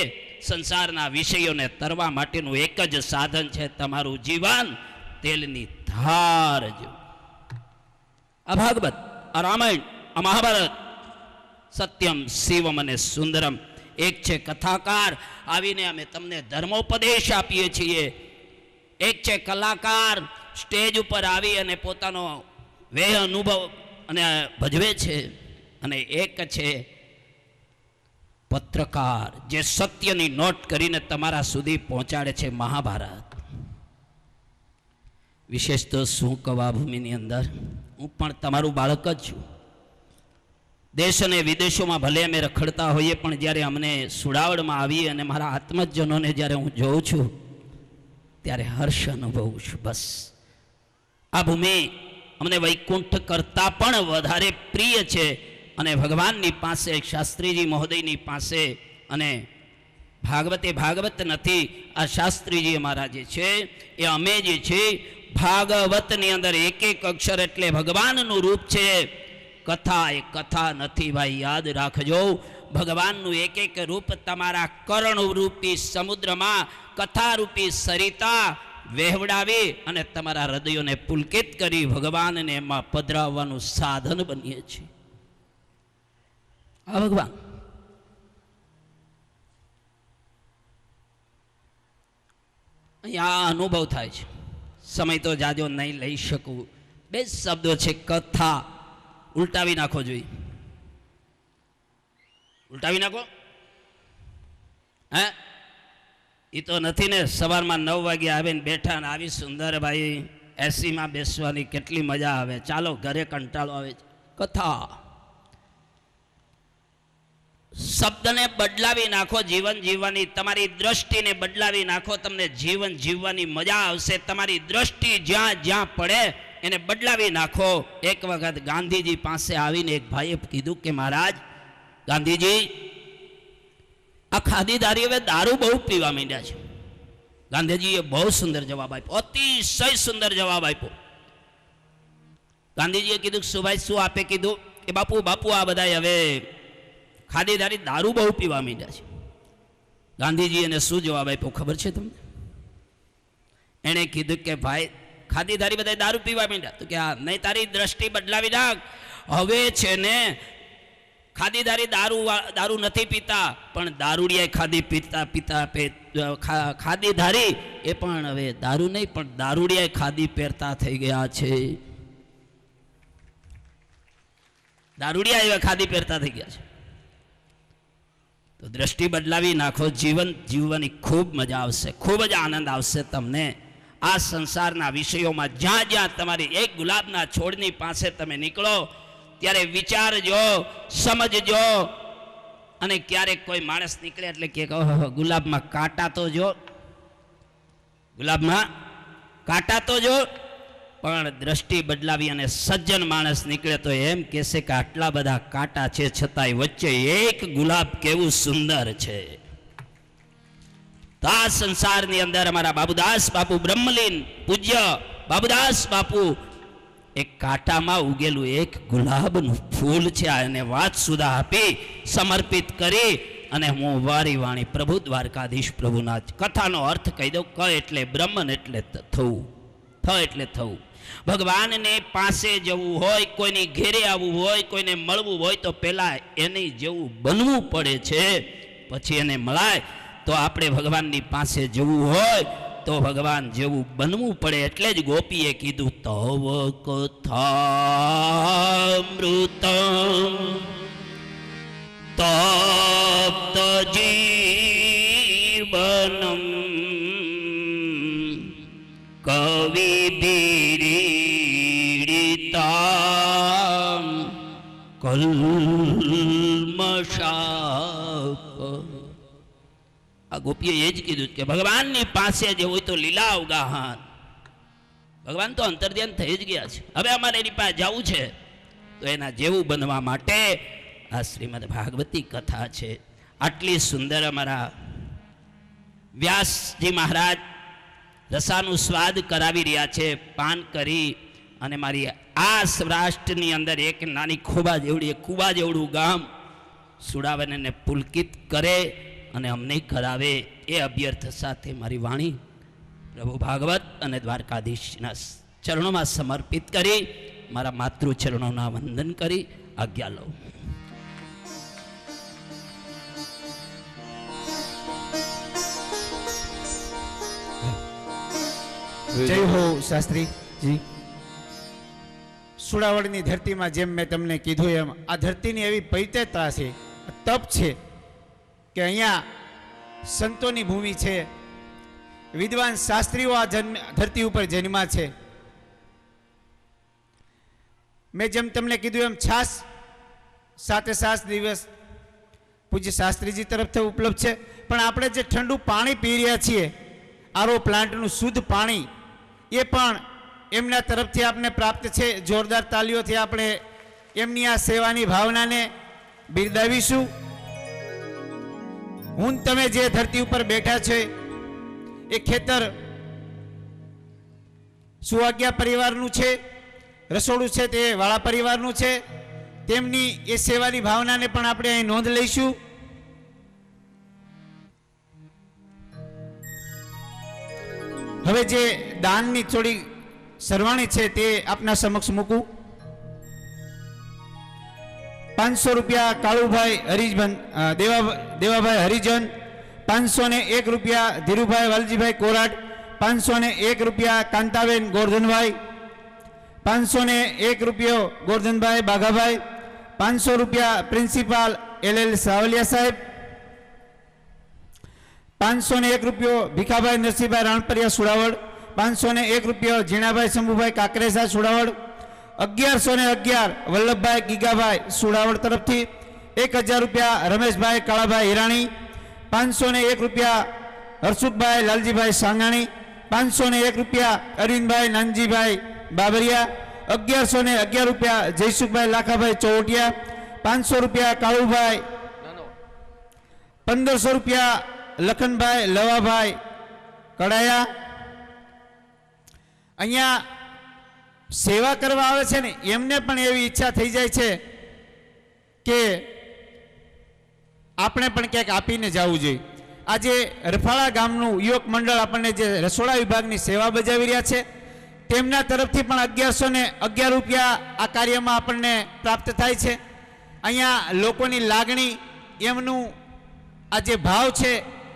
સંસારના વિષયોને તરવા માટેનું એક જ સાધન છે તમારું જીવન તેલની ધાર જેવું. આ ભાગવત, આ રામાયણ, આ મહાભારત, સત્યમ શિવમ અને સુંદરમ એક છે. કથાકાર આવીને અમે તમને ધર્મોપદેશ આપીએ છીએ. એક છે કલાકાર, સ્ટેજ ઉપર આવી અને પોતાનો વેહ અનુભવ અને ભજવે છે. અને એક છે પત્રકાર, જે સત્યની નોટ કરીને તમારા સુધી પહોંચાડે છે. મહાભારત. વિશેષ તો શું કવા ભૂમિની અંદર, હું પણ તમારું બાળક જ છું. દેશ અને વિદેશોમાં ભલે અમે રખડતા હોઈએ, પણ જ્યારે અમને સુડાવડમાં આવીએ અને મારા આત્મજનોને જ્યારે હું જોઉં છું ત્યારે હર્ષ અનુભવું છું. બસ આ ભૂમિ અમને વૈકુંઠ કરતાં પણ વધારે પ્રિય છે. અને ભગવાનની પાસે, શાસ્ત્રીજી મહોદયની પાસે, અને ભાગવતે ભાગવત નથી, આ શાસ્ત્રીજી અમારા જે છે એ અમે જે છે ભાગવતની અંદર એક એક અક્ષર એટલે ભગવાનનું રૂપ છે. કથા એ કથા નથી ભાઈ, યાદ રાખજો. ભગવાનનું એક એક રૂપ તમારા કર્ણરૂપી સમુદ્રમાં કથારૂપી સરિતા વહેવડાવી અને તમારા હૃદયોને પુલકિત કરી ભગવાનને એમાં પધરાવવાનું સાધન બનીએ છીએ. આ ભગવાન અહીંયા અનુભવ થાય છે. સમય તો જાજો નહીં લઈ શકું. બે શબ્દો છે, કથા. ઉલટાવી નાખો જોઈએ, ઉલટાવી નાખો. હે એ તો નથી ને. સવારમાં 9 વાગે આવીને બેઠા ને આવી સુંદર ભાઈ એસીમાં બેસવાની કેટલી મજા આવે. ચાલો ઘરે કંટાળો આવે છે. કથા શબ્દને બદલાવી નાખો. જીવન જીવવાની તમારી દ્રષ્ટિને બદલાવી નાખો. તમને જીવન જીવવાની મજા આવશે. તમારી દ્રષ્ટિ જ્યાં જ્યાં પડે એને બદલાવી નાખો. એક વખત ગાંધીજી પાસે આવીને એક ભાઈએ કીધું કે મહારાજ, ગાંધીજી આ ખાદીદારી હવે દારૂ બહુ પીવા માંડ્યા છે. ગાંધીજીએ બહુ સુંદર જવાબ આપ્યો, અતિશય સુંદર જવાબ આપ્યો. ગાંધીજીએ કીધું કે સુભાઈ શું આપે? કીધું કે બાપુ બાપુ આ બધા હવે ખાદીધારી દારૂ બહુ પીવા માંડ્યા છે. ગાંધીજી એને શું જવાબ આપ્યો ખબર છે તમને? એણે કીધું કે ભાઈ ખાદીધારી બધા દારૂ પીવા માંડ્યા તો કે હા, નહીં તારી દ્રષ્ટિ બદલાવી નાખ. હવે છે ને ખાદીધારી દારૂ નથી પીતા, પણ દારૂડિયા ખાદીધારી એ પણ હવે દારૂ નહીં પણ દારૂડિયા ખાદી પહેરતા થઈ ગયા છે. દારૂડિયા એવા ખાદી પહેરતા થઈ ગયા છે. તો દ્રષ્ટિ બદલાવી નાખો. જીવન જીવવાની ખૂબ મજા આવશે, ખૂબ જ આનંદ આવશે તમને. આ સંસારના વિષયોમાં જ્યાં જ્યાં તમારી એક ગુલાબના છોડની પાસે તમે નીકળો ત્યારે વિચારજો, સમજજો. અને ક્યારેક કોઈ માણસ નીકળે એટલે કે ઓહો ગુલાબમાં કાંટા તો જો, ગુલાબમાં કાંટા તો જો. પણ દ્રષ્ટિ બદલાવી અને સજ્જન માણસ નીકળે તો એમ કહેશે કે આટલા બધા કાંટા છે છતાંય વચ્ચે એક ગુલાબ કેવું સુંદર છે. તો આ સંસારની અંદર અમારા બાબુદાસ બાપુ બ્રહ્મલીન પૂજ્ય બાબુદાસ બાપુ એક કાંટામાં ઉગેલું એક ગુલાબનું ફૂલ છે. એને વાત સુધા આપી સમર્પિત કરી અને હું વારી વાણી પ્રભુ દ્વારકાધીશ પ્રભુના કથાનો અર્થ કહી દઉં. ક એટલે બ્રહ્મન એટલે થવું, થ એટલે થવું. ભગવાનને પાસે જવું હોય, કોઈની ઘેરે આવવું હોય, કોઈને મળવું હોય તો પહેલા એની જેવું બનવું પડે છે, પછી એને મળાય. તો આપણે ભગવાનની પાસે જવું હોય તો ભગવાન જેવું બનવું પડે. એટલે જ ગોપીએ કીધું તવ કથામૃતમ તપ્ત જીવનમ કવિભીડિતા કલ્મષાપ. આ ગોપીએ એ જ કીધું કે ભગવાનની પાસે જે હોય તો લીલા અવગાહન. ભગવાન તો અંતર્ધ્યાન થઈ જ ગયા છે, હવે અમારે એની પાસે જવું છે. તો એના જેવું બનવા માટે આ શ્રીમદ ભાગવતી કથા છે. આટલી સુંદર અમારા વ્યાસજી મહારાજ રસાનું સ્વાદ કરાવી રહ્યા છે, પાન કરી. અને મારી આ સૌરાષ્ટ્રની અંદર એક નાની ખોબા જેવડી, કુબા જેવડું ગામ સુડાવને પુલકિત કરે અને અમને કરાવે એ અભ્યર્થ સાથે મારી વાણી પ્રભુ ભાગવત અને દ્વારકાધીશના ચરણોમાં સમર્પિત કરી મારા માતૃ ચરણોના વંદન કરી આજ્ઞા લઉં. જય હો શાસ્ત્રીજી. સુડાવડની ધરતીમાં જેમ મેં તમને કીધું એમ આ ધરતીની એવી પવિત્રતા છે, તપ છે કે અહીંયા સંતોની ભૂમિ છે. વિદ્વાન શાસ્ત્રીઓ આ ધરતી ઉપર જન્મા છે. મેં જેમ તમને કીધું એમ છાસ 7 દિવસ પૂજ્ય શાસ્ત્રીજી તરફથી ઉપલબ્ધ છે. પણ આપણે જે ઠંડુ પાણી પી રહ્યા છીએ, આરો પ્લાન્ટનું શુદ્ધ પાણી, એ પણ એમના તરફથી આપને પ્રાપ્ત છે. જોરદાર તાલીઓથી આપણે એમની આ સેવાની ભાવનાને બિરદાવીશું. હું તમે જે ધરતી ઉપર બેઠા છે એ ખેતર સુવાગ્યા પરિવારનું છે, રસોડું છે તે વાળા પરિવારનું છે. તેમની એ સેવાની ભાવનાને પણ આપણે અહીં નોંધ લઈશું. હવે જે દાનની થોડી સરવાણી છે તે આપના સમક્ષ મૂકું. 500 રૂપિયા કાળુભાઈ હરિજન, દેવાભાઈ હરિજન. 501 રૂપિયા ધીરુભાઈ વાલજીભાઈ કોરાટ. 501 રૂપિયા કાંતાબેન ગોરધનભાઈ. 501 રૂપિયો ગોરધનભાઈ બાઘાભાઈ. 500 રૂપિયા પ્રિન્સિપાલ LL સાવલિયા સાહેબ. 501 રૂપિયો ભીખાભાઈ નરસિંહભાઈ રાણપરિયા સુડાવડ. 501 રૂપિયો ઝીણાભાઈ શંભુભાઈ કાકરેસા સુડાવડ. 1111 વલ્લભભાઈ ગીગાભાઈ સુડાવડ તરફથી. 1000 રૂપિયા રમેશભાઈ કાળાભાઈ હિરાણી. 501 રૂપિયા હર્ષુદભાઈ લાલજીભાઈ સાંગાણી. 501 રૂપિયા અરવિંદભાઈ નાનજીભાઈ બાબરિયા. 1111 રૂપિયા જયસુખભાઈ લાખાભાઈ ચોવટિયા. 500 રૂપિયા કાળુભાઈ. 1500 રૂપિયા લખનભાઈ લવાભાઈ કડાયા. અહીંયા સેવા કરવા આવે છે ને એમને પણ એવી ઈચ્છા થઈ જાય છે કે આપણે પણ ક્યાંક આપીને જવું જોઈએ. આજે રફાળા ગામનું યુવક મંડળ આપણને જે રસોડા વિભાગની સેવા બજાવી રહ્યા છે તેમના તરફથી પણ 1111 રૂપિયા આ કાર્યમાં આપણને પ્રાપ્ત થાય છે. અહીંયા લોકોની લાગણી, એમનું આ જે ભાવ છે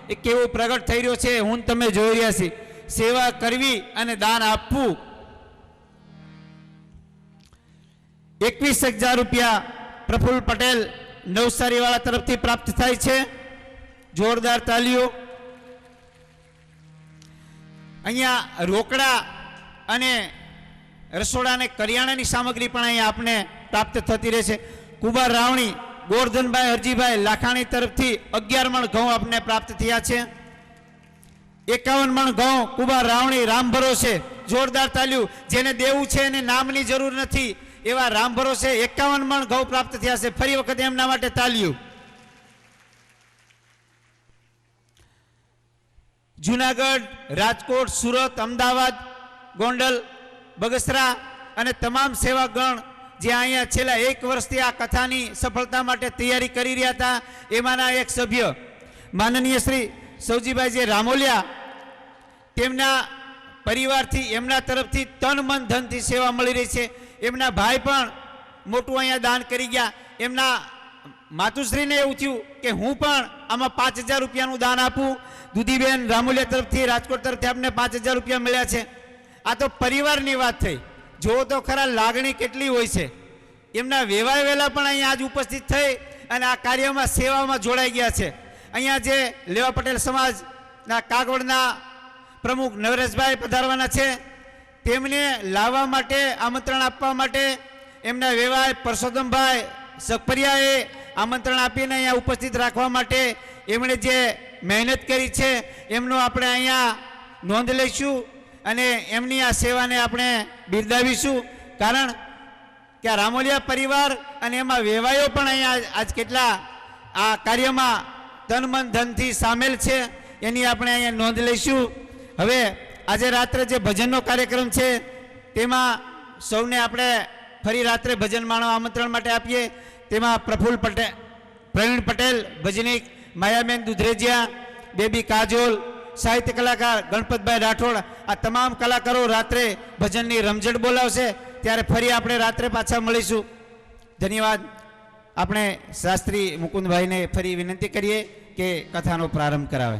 એ કેવો પ્રગટ થઈ રહ્યો છે હું તમે જોઈ રહ્યા છીએ. સેવા કરવી અને દાન આપવું. 21,000 રૂપિયા પ્રફુલ્લ પટેલ નવસારીવાળા તરફથી પ્રાપ્ત થાય છે. જોરદાર તાલીઓ. અહીંયા રોકડા અને રસોડા અને કરિયાણાની સામગ્રી પણ અહીંયા આપણે પ્રાપ્ત થતી રહે છે. કુંભાર રાવણી ગોરધનભાઈ હરજીભાઈ લાખાણી તરફથી 11 મણ ઘઉં આપને પ્રાપ્ત થયા છે. 51 મણ ઘઉં કુંભાર રાવણી રામ ભરોસે. જોરદાર તાલીઓ. જેને દેવું છે એને નામની જરૂર નથી એવા રામ ભરોસે 51 મણ ઘઉં પ્રાપ્ત થયા છે. ફરી વખત એમના માટે તાલીઓ. જુનાગઢ, રાજકોટ, સુરત, અમદાવાદ, ગોંડલ, બગસરા અને તમામ સેવાગણ જે અહીંયા છેલ્લા 1 વર્ષથી આ કથાની સફળતા માટે તૈયારી કરી રહ્યા હતા એમાંના એક સભ્ય માનનીય શ્રી સૌજીભાઈ જે રામોલિયા, તેમના પરિવારથી એમના તરફથી તન મન ધનથી સેવા મળી રહી છે. એમના ભાઈ પણ મોટું અહીંયા દાન કરી ગયા. એમના માતુશ્રીને એવું થયું કે હું પણ આમાં 5,000 રૂપિયાનું દાન આપું. દુધીબેન રામોલિયા તરફથી, રાજકોટ તરફથી આપણે 5,000 રૂપિયા મળ્યા છે. આ તો પરિવારની વાત થઈ. જો તો ખરા લાગણી કેટલી હોય છે. એમના વેવાય વેલા પણ અહીંયા આજ ઉપસ્થિત થઈ અને આ કાર્યમાં સેવામાં જોડાઈ ગયા છે. અહીંયા જે લેવા પટેલ સમાજના કાગવડના પ્રમુખ નવરેશભાઈ પધારવાના છે, તેમને લાવવા માટે, આમંત્રણ આપવા માટે એમના વેવાય પરસોત્તમભાઈ સખપરિયાએ આમંત્રણ આપીને અહીંયા ઉપસ્થિત રાખવા માટે એમણે જે મહેનત કરી છે એમનો આપણે અહીંયા નોંધ લઈશું અને એમની આ સેવાને આપણે બિરદાવીશું. કારણ કે આ રામોલિયા પરિવાર અને એમાં વેવાયો પણ અહીંયા આજ કેટલા આ કાર્યમાં તન મન ધનથી સામેલ છે એની આપણે અહીંયા નોંધ લઈશું. હવે આજે રાત્રે જે ભજનનો કાર્યક્રમ છે તેમાં સૌને આપણે ફરી રાત્રે ભજન માણવા આમંત્રણ માટે આપીએ. તેમાં પ્રફુલ્લ પટેલ, પ્રવીણ પટેલ ભજનિક, માયાબેન દુધરેજિયા, બેબી કાજોલ, સાહિત્ય કલાકાર ગણપતભાઈ રાઠોડ, આ તમામ કલાકારો રાત્રે ભજનની રમઝટ બોલાવશે. ત્યારે ફરી આપણે રાત્રે પાછા મળીશું. ધન્યવાદ. આપણે શાસ્ત્રી મુકુંદભાઈને ફરી વિનંતી કરીએ કે કથાનો પ્રારંભ કરાવે.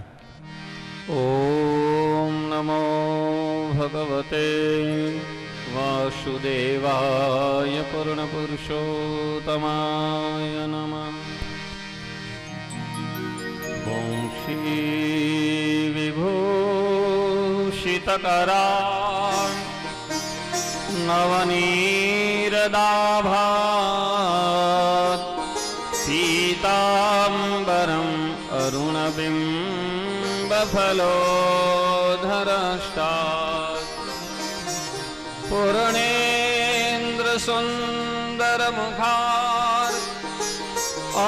ઓમ નમો ભગવતે વાસુદેવાય પૂર્ણ પુરુષોત્તમાય નમઃ. ઓમ શ્રી વિભૂષિતકરા નવનીરદાભાત પીતાંબરમ અરુણબિંબફલોધરષ્ટાત પૂર્ણેન્દ્ર સુંદર મુખાર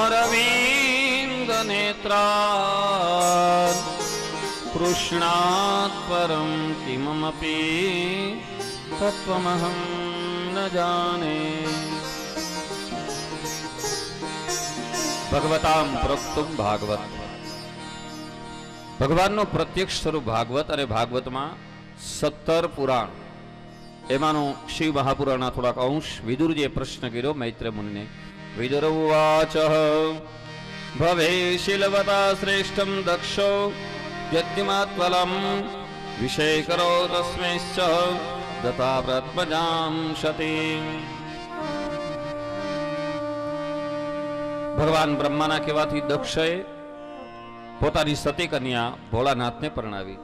અરવિંદ નેત્રાત કૃષ્ણાત પરમ કિમપી તત્વમહં ન જાને. ભગવતામ પ્રોક્તુમ ભાગવત. ભગવાનનો પ્રત્યક્ષ સ્વરૂપ ભાગવત અને ભાગવતમાં 17 પુરાણ, એમાંનો શિવ મહાપુરાણના થોડાક અંશ વિદુરજીએ પ્રશ્ન કર્યો મૈત્ર મુનિને. વિદુર ઉવાચ ભવે શીલવતા શ્રેષ્ઠમ દક્ષો યજ્ઞમાત્વલમ વિષય કરો તસ્મૈશ્ચ દતા પ્રત્મજામ સતી. ભગવાન બ્રહ્માના કહેવાથી દક્ષએ પોતાની સતી કન્યા ભોળાનાથને પરણાવી.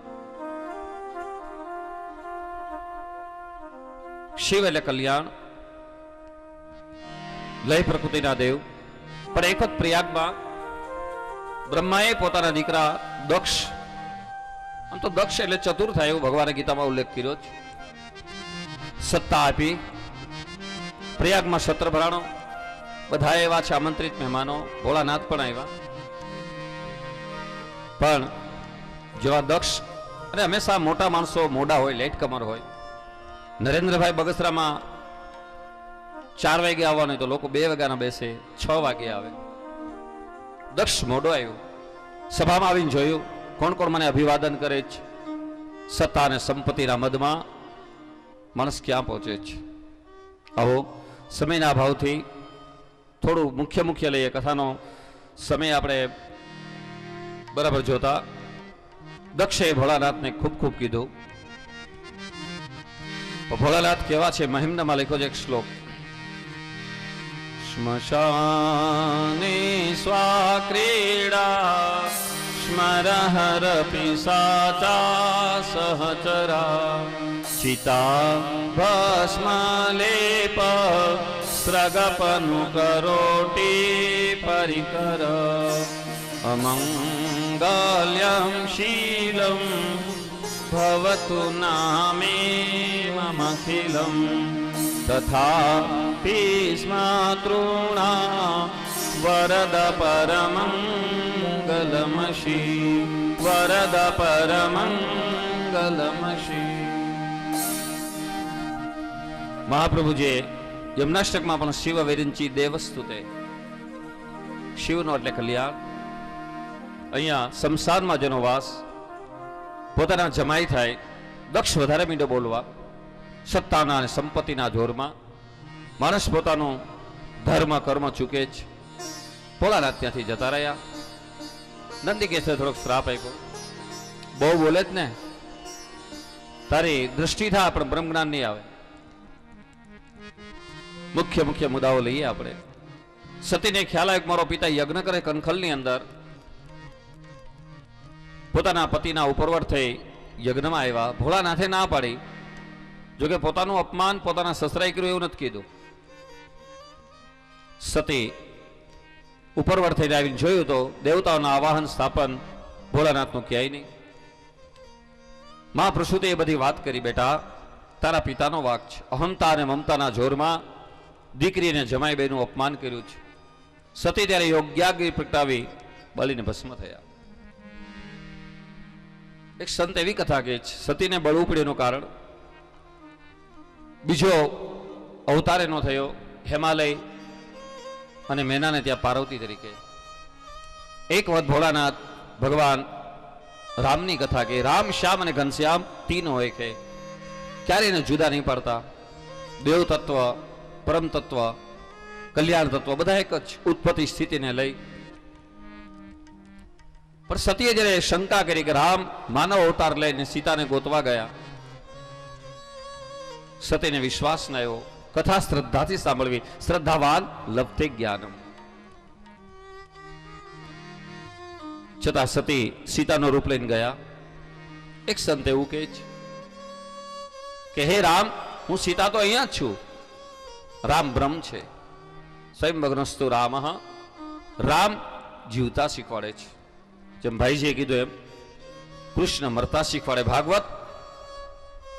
શિવ એટલે કલ્યાણ, લય પ્રકૃતિના દેવ. પણ એક જ પ્રયાગમાં બ્રહ્માએ પોતાના દીકરા દક્ષ, આમ તો દક્ષ એટલે ચતુર થાય એવું ભગવાને ગીતામાં ઉલ્લેખ કર્યો છે, સત્તા આપી. પ્રયાગમાં સત્ર ભરાણો, બધા એવા છે આમંત્રિત મહેમાનો, ભોળાનાથ પણ આવ્યા. પણ જેવા દક્ષ, અને હંમેશા મોટા માણસો મોડા હોય, લેટ કમર હોય, નરેન્દ્રભાઈ બગસરામાં 4 વાગે આવવાનું હોય તો લોકો 2 વાગ્યાના બેસે, 6 વાગે આવે. દક્ષ મોડો આવ્યો, સભામાં આવીને જોયું કોણ કોણ મને અભિવાદન કરે છે. સત્તા અને સંપત્તિના મદમાં માણસ ક્યાં પહોંચે છે. આવો સમયના અભાવથી થોડું મુખ્ય લઈએ, કથાનો સમય આપણે બરાબર જોતા. દક્ષે ભોળાનાથને ખૂબ ખૂબ કીધું. ભોળાનાથ કેવા છે, મહિમ્નમાં લખ્યો છે એક શ્લોક. શ્મશાને સ્વાક્રીડા સ્મરહર પિશાચા સહચરા ચિતા ભસ્મલેપ સ્રગપનુ કરોટી પરિકર અમંગલ્યમ શીલમ ભવતુ નામે મમખિલમ તથાપિ સ્મતૃણા વરદ પરમંગલમશી વરદ પરમંગલમશી. મહાપ્રભુજીએ યમનાષ્ટકમાં પણ શિવ વિરિંચી દેવસ્તુતે, શિવનો એટલે કલ્યાણ. અહીંયા સંસારમાં જેનો વાસ, પોતાના જમાઈ થાય, દક્ષ વધારે મીંડો બોલવા, સત્તાના અને સંપત્તિના જોરમાં માણસ પોતાનું ધર્મ કર્મ ચૂકે જ. ભોળાનાથ ત્યાંથી જતા રહ્યા. નંદિકેશે થોડોક શ્રાપ આપ્યો, બહુ બોલે જ ને, તારી દ્રષ્ટિ થાય પણ બ્રહ્મ જ્ઞાન નહીં આવે. મુખ્ય મુદ્દાઓ લઈએ આપણે. સતીને ખ્યાલ આવ્યો મારો પિતા યજ્ઞ કરે કનખલની અંદર, પોતાના પતિના ઉપરવટ થઈ યજ્ઞમાં આવ્યા. ભોળાનાથે ના પાડી, જોકે પોતાનું અપમાન પોતાના સસરાએ કર્યું એવું નથી કીધું. સતી ઉપરવટ થઈને આવીને જોયું તો દેવતાઓના આવાહન સ્થાપન ભોળાનાથનું ક્યાંય નહીં. મા પ્રસૂતે એ બધી વાત કરી, બેટા તારા પિતાનો વાક છે. અહંતા અને મમતાના જોરમાં દીકરીને જમાઈ બેનું અપમાન કર્યું છે. સતી ત્યારે યોગ્યાગ્નિ પ્રગટાવી બળીને ભસ્મ થયા. એક સંત એવી કથા કહે છે, સતીને બળવું પડ્યું એનું કારણ બીજો અવતાર એનો થયો હિમાલય અને મેનાને ત્યાં પાર્વતી તરીકે. એક વખત ભોળાનાથ ભગવાન રામની કથા કે રામ શ્યામ અને ઘનશ્યામ તીન હોય કે ક્યારે એને જુદા નહીં પાડતા. દેવ તત્વ, પરમ તત્વ, કલ્યાણ તત્વ બધા એક જ ઉત્પત્તિ સ્થિતિને લઈ. પણ સતીએ જ્યારે શંકા કરી કે રામ માનવ અવતાર લઈને સીતાને ગોતવા ગયા, સતીને વિશ્વાસ ન આવ્યો. કથા શ્રદ્ધાથી સાંભળવી, શ્રદ્ધાવાન લભતે જ્ઞાનમ. છતાં સતી સીતાનું રૂપ લઈને ગયા. એક સંત એવું કહે છે કે હે રામ, હું સીતા તો અહીંયા જ છું, રામ બ્રહ્મ છે. સ્વયંભગ્નસ્તુ રામ, રામ જીવતા શીખવાડે છે. જેમ ભાઈજીએ કીધું એમ કૃષ્ણ મરતા શીખવાડે. ભાગવત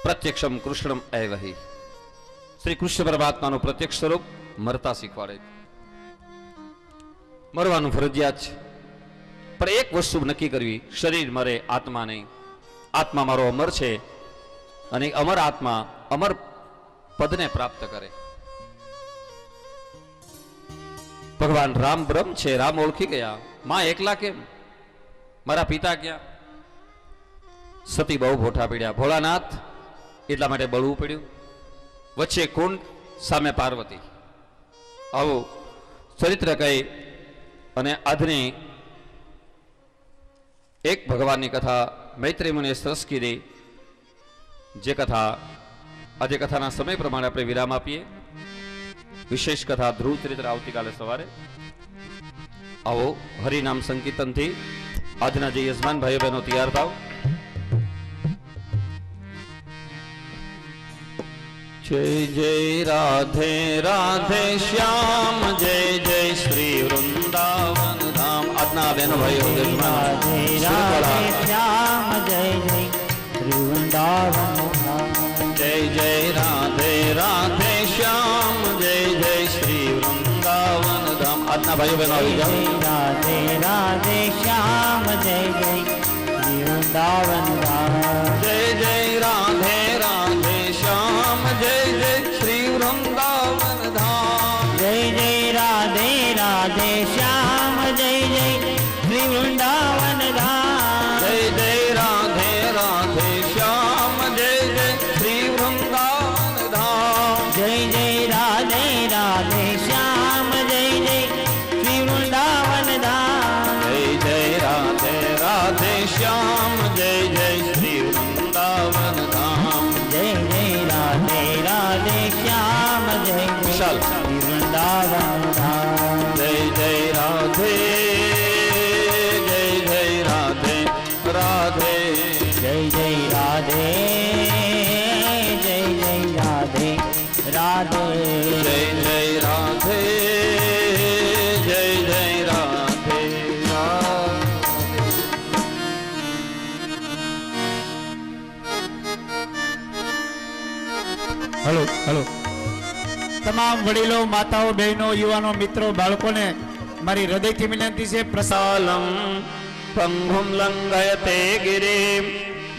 પ્રત્યક્ષમ કૃષ્ણમ એવહી, શ્રી કૃષ્ણ પરમાત્માનું પ્રત્યક્ષ સ્વરૂપ મરતા શીખવાડે. મરવાનું ફરજિયાત છે, પણ એક વસ્તુ નક્કી કરવી, શરીર મરે, આત્મા નહીં. આત્મા મારો અમર છે અને અમર આત્મા અમર પદને પ્રાપ્ત કરે. ભગવાન રામ બ્રહ્મ છે, રામ ઓળખી ગયા. માં એકલા કેમ, મારા પિતા ક્યાં? સતી બહુ ભોઠા પડ્યા. ભોળાનાથ એટલા માટે બળવું પડ્યું. વચ્ચે કુંડ, સામે પાર્વતી. આવું ચરિત્ર કહી અને આજની એક ભગવાનની કથા મૈત્રી મુનિએ સરસ કીધી. જે કથા આજે કથાના સમય પ્રમાણે આપણે વિરામ આપીએ. વિશેષ કથા ધ્રુવ ચરિત્ર આવતીકાલે સવારે. આવો હરિનામ સંકીર્તનથી આજના જે યજમાન ભાઈઓ બહેનો તૈયાર થાવ. જય જય રાધે રાધે શ્યામ, જય જય શ્રી વૃંદાવન ધામ. આજના બહેનો ભાઈઓ રાધે રાધે શ્યામ, જય જય શ્રી વૃંદાવન ધામ. જય જય રાધે રાધે શ્યામ, જય જય શ્રી વૃંદાવન ધામ. આજના ભાઈઓ બહેનો આવી જાઓ. રાધે રાધે શ્યામ, જય જય શ્રી વૃંદાવન ધામ. જય જય રાધે રાધે શ્યામ, શ્યામ જય જય શ્રી વૃંદાવન ધામ જય જય રાધે રાધે શ્યામ જય જય ચાલ. શ્રી વૃંદાવન ધામ જય જય રાધે જય જય રાધે રાધે જય જય રાધે જય જય રાધે રાધે જય જય રાધે જય જય રાધે હલો હલો તમામ વડીલો, માતાઓ, બહેનો, યુવાનો, મિત્રો, બાળકોને મારી હૃદયથી વિનંતી છે. પ્રસાલમ પંગુમ લંઘયતે ગિરિમ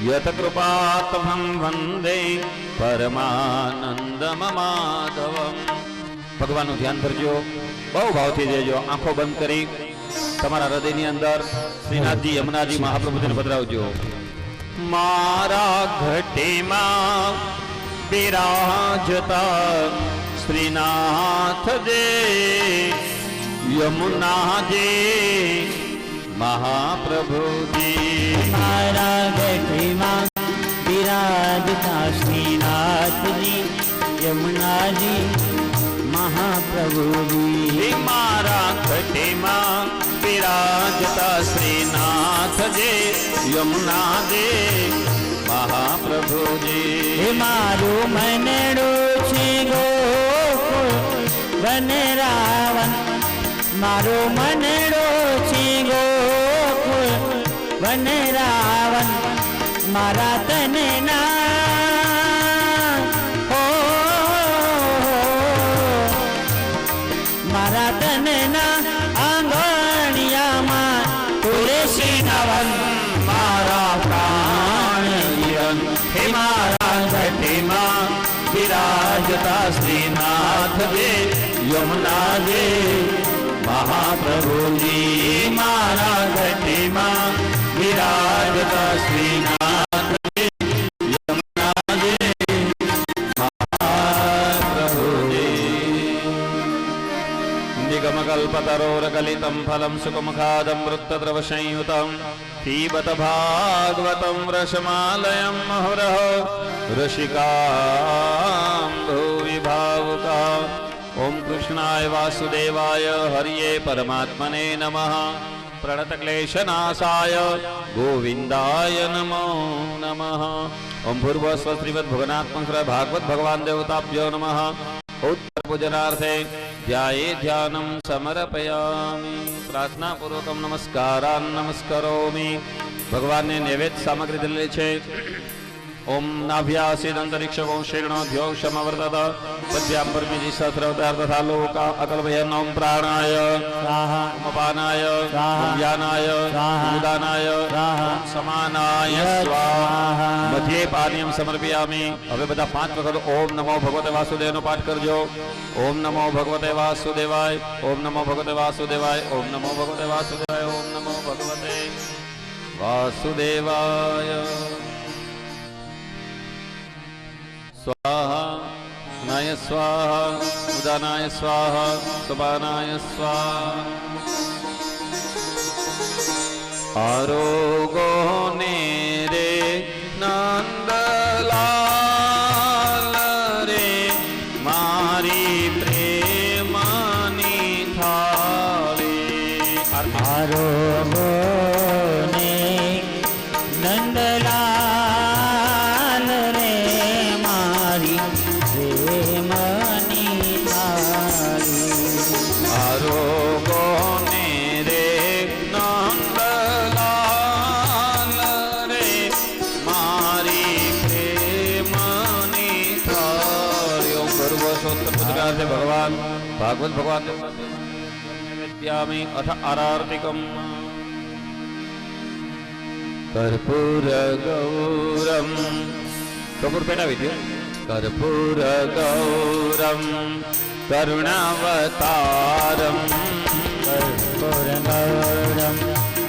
યત કૃપાત્મહં વંદે પરમાનંદ માધવમ. ભગવાનનું ધ્યાન કરજો, બહુ ભાવથી દેજો. આંખો બંધ કરી તમારા હૃદયની અંદર શ્રીનાથજી યમુનાજી મહાપ્રભુજીને પધરાવજો. મારા ઘટીમાં બિરાજતા શ્રીનાથ જે યમુનાજી મહાપ્રભુજી. મારા ગઢીમાં બિરાજતા શ્રીનાથજી યમુનાજી મહાપ્રભુજી. મારા ઘટીમાં બિરાજતા શ્રીનાથજી યમુનાજી મહાપ્રભુજી. હે મારું મનડું છે ગોકુળ વનરાવન, મારું મનડું છે ગોકુળ વનરાવન, મારા તનના હો મારા તનના આંગણિયામાં તુલસી નવન. મારા પ્રાણ જીવન હે મારા ઘટીમાં બિરાજતા શ્રીનાથજી યમુનાજી મહાપ્રભુજી. મારા ઘટીમાં બિરાજતા શ્રીનાથજી યમુનાજી મહાપ્રભુજી. નિગમકલ્પતરોર્ગલિतं ફલં સુખમુખાદમૃતદ્રવસંયુतं પીબત ભાગવतं રસમાલયं મુहुरः રસિકાં ભુવિ ભાવુકા. ઓમ કૃષ્ણાય વાસુદેવાય હરિયે પરમાત્મને નમઃ. પ્रणतक्लेशनाशाय गोविन्दाय नमो नमः. ओम भूर्भुवस्व श्रीमद्भुवनात्मक भागवत भगवान देवताभ्यो नमः. उत्तर पूजनार्थे ध्याये ध्यानं समर्पयामि. प्रार्थना पूर्वकं नमस्कारान् नमस्करोमि. भगवान ने नैवेद्य सामग्री दिल्ली छे. ओम नाभ्यासीदंतरिक्षको शीर्णोद्यो समवर्तत पद्यांबर्मिजी सहस्रवतार तथा लोका अकल्पयन्. ओम प्राणाय स्वाहा अपानाय स्वाहा ज्ञानाय स्वाहा उदानाय स्वाहा समानाय स्वाहा. मध्य पानीयम समर्पयामि. હવે બધા 5 વખત ઓમ નમો ભગવતે વાસુદેવનો પાઠ કરજો. ઓમ નમો ભગવતે વાસુદેવાય. ઓમ નમો ભગવતે વાસુદેવાય. ઓમ નમો ભગવતે વાસુદેવાય. ઓમ નમો ભગવતે વાસુદેવાય. स्वाहा नाय स्वाहा उदानाय स्वाहा सुपानाय स्वाहा. आरोगो ने रे नंदलाल रे मारी प्रेमानी थाली. आरोगो ने नंदलाल रे मारी प्रेमनी थाली. आरोगो ने रे नंदलाल रे मारी प्रेमनी थाली. ओम सर्वोत्तम पुत्रकार्य भगवान भागवत भगवान नैवेद्यामि अथ आरार्तिकम्. कर्पूर गौरम कपूर पेटावी दो. कर्पूर गौरम करुणावतारम कर्पूरगौरं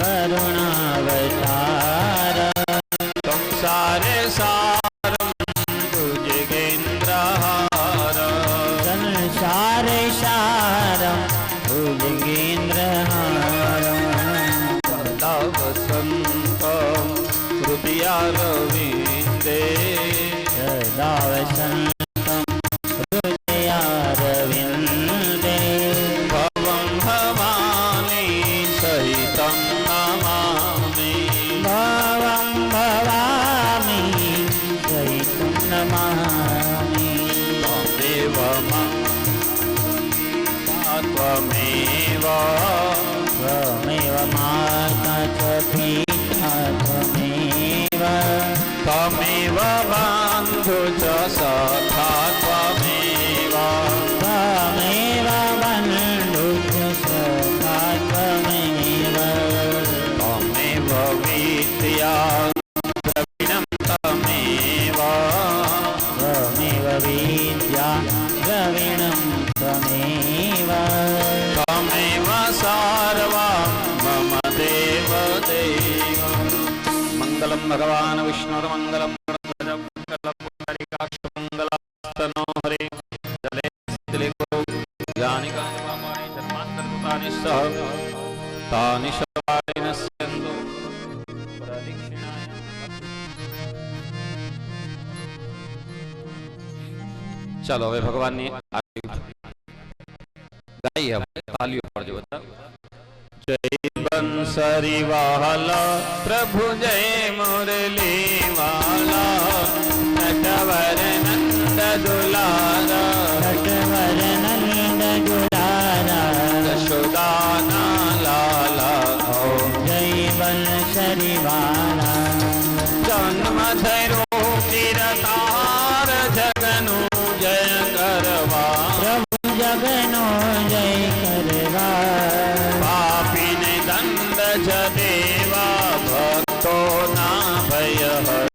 करुणावतारं संसारे सारम भुजगेन्द्रहारम. संसारे सारं भुजगेन्द्रहारं सदा वसन्तं तं नमामि भवं भवामि द्वैतं नमामि त्वमेव त्वमेव त्वमेव माता च पिता त्वमेव त्वमेव बन्धु च सखा त्वमेव त्वमेव बन्धु च सखा त्वमेव त्वमेव विद्या द्रविणं त्वमेव त्वमेव विद्या द्रविणं त्वमेव त्वमेव सर्वं मम देव देव मङ्गलं भगवान् विष्णुर्मङ्गलं पुण्डरीकाक्षमङ्गलास्तनो हरे जले तिलिको ज्ञानिकानि पापानि जन्मान्तरकृतानि सह तानि सर्वाणि नश्यन्तु प्रदक्षिणाय ચાલો હવે ભગવાનની ગાઈએ આપણે તાલીઓ પાડજો બધા જય બંસરી વાલા પ્રભુ જય મુરલી વાલા નટવર નંદ દુલારા નટવર નંદ દુલારા યશોદાના લાલા જય વંશરી વાલા જન્મ ધૈરો કિરતાર જગનું જય કરવા પ્રભુ જગનો જય કરવા પાપીને દંડ જ દેવા ભક્તો ના ભય હર